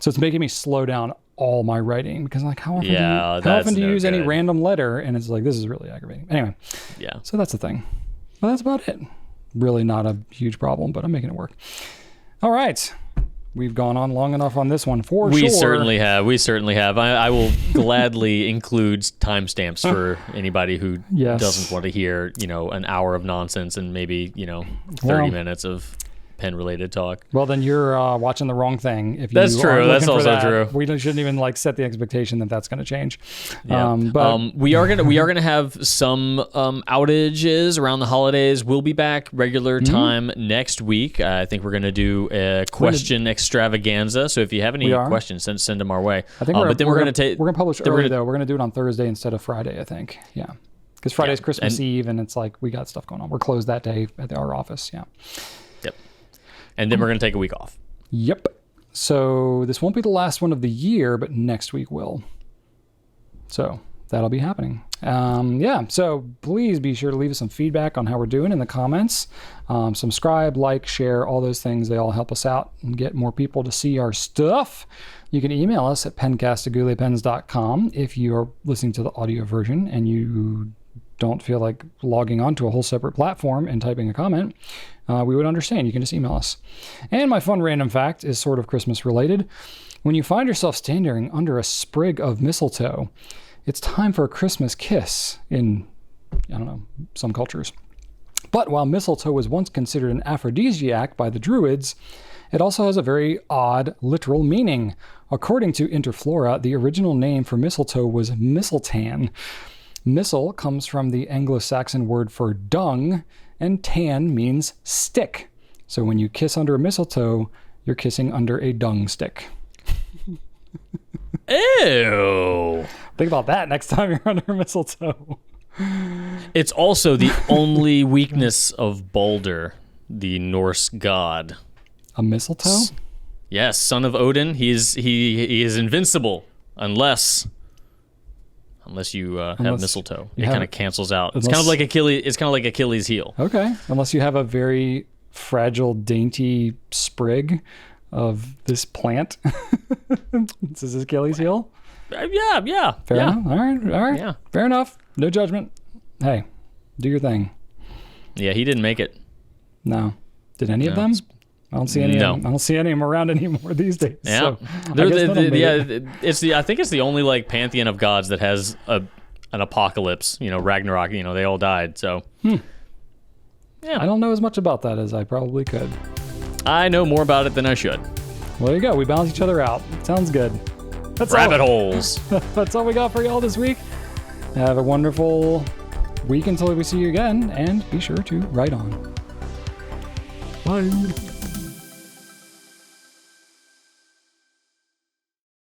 So it's making me slow down all my writing because like how often Yeah, how often do you no use any good. random letter? And it's like, this is really aggravating. Anyway, Yeah. so that's the thing. Well, that's about it. Really not a huge problem, but I'm making it work. All right. We've gone on long enough on this one for sure. We certainly have. I will gladly include timestamps for anybody who Yes. doesn't want to hear, an hour of nonsense and maybe, 30 Well, minutes of pen-related talk. Well, then you're watching the wrong thing. If That's you true. are That's looking for also that, true. We shouldn't even like set the expectation that that's going to change. Yeah. But we are gonna have some outages around the holidays. We'll be back regular time next week. I think we're gonna do a question extravaganza. So if you have any We are. questions, send them our way. I think but then we're gonna take we're gonna publish then we're early gonna- though. We're gonna do it on Thursday instead of Friday. I think. Yeah, because Friday's Yeah, Christmas and- Eve, and it's like we got stuff going on. We're closed that day at our office. Yeah. Yep. And then we're gonna take a week off. Yep. So this won't be the last one of the year, but next week will. So that'll be happening. Yeah. So please be sure to leave us some feedback on how we're doing in the comments. Subscribe, like, share, all those things. They all help us out and get more people to see our stuff. You can email us at pencast@gouletpens.com if you are listening to the audio version and you don't feel like logging on to a whole separate platform and typing a comment. We would understand. You can just email us. And my fun random fact is sort of Christmas related. When you find yourself standing under a sprig of mistletoe, it's time for a Christmas kiss in, I don't know, some cultures. But while mistletoe was once considered an aphrodisiac by the Druids, it also has a very odd literal meaning. According to Interflora, the original name for mistletoe was mistletoe. Mistle comes from the Anglo-Saxon word for dung, and tan means stick. So when you kiss under a mistletoe, you're kissing under a dung stick. Ew. Think about that next time you're under mistletoe. It's also the only weakness of Balder, the Norse god. A mistletoe? Yes, son of Odin. He is invincible unless you have mistletoe. It kind of cancels out. It's kind of like Achilles. It's kind of like Achilles' heel. Okay. Unless you have a very fragile, dainty sprig of this plant. This is Achilles' heel? Yeah. Fair enough. All right. Yeah. Fair enough. No judgment. Hey, do your thing. Yeah, he didn't make it. No. Did any of them? I don't see any. No. I don't see any of them around anymore these days. Yeah, So I guess none of them made it. I think it's the only like pantheon of gods that has an apocalypse. Ragnarok. They all died. So I don't know as much about that as I probably could. I know more about it than I should. Well, there you go. We balance each other out. Sounds good. That's Rabbit all. holes. That's all we got for y'all this week. Have a wonderful week until we see you again, and be sure to write on. Bye.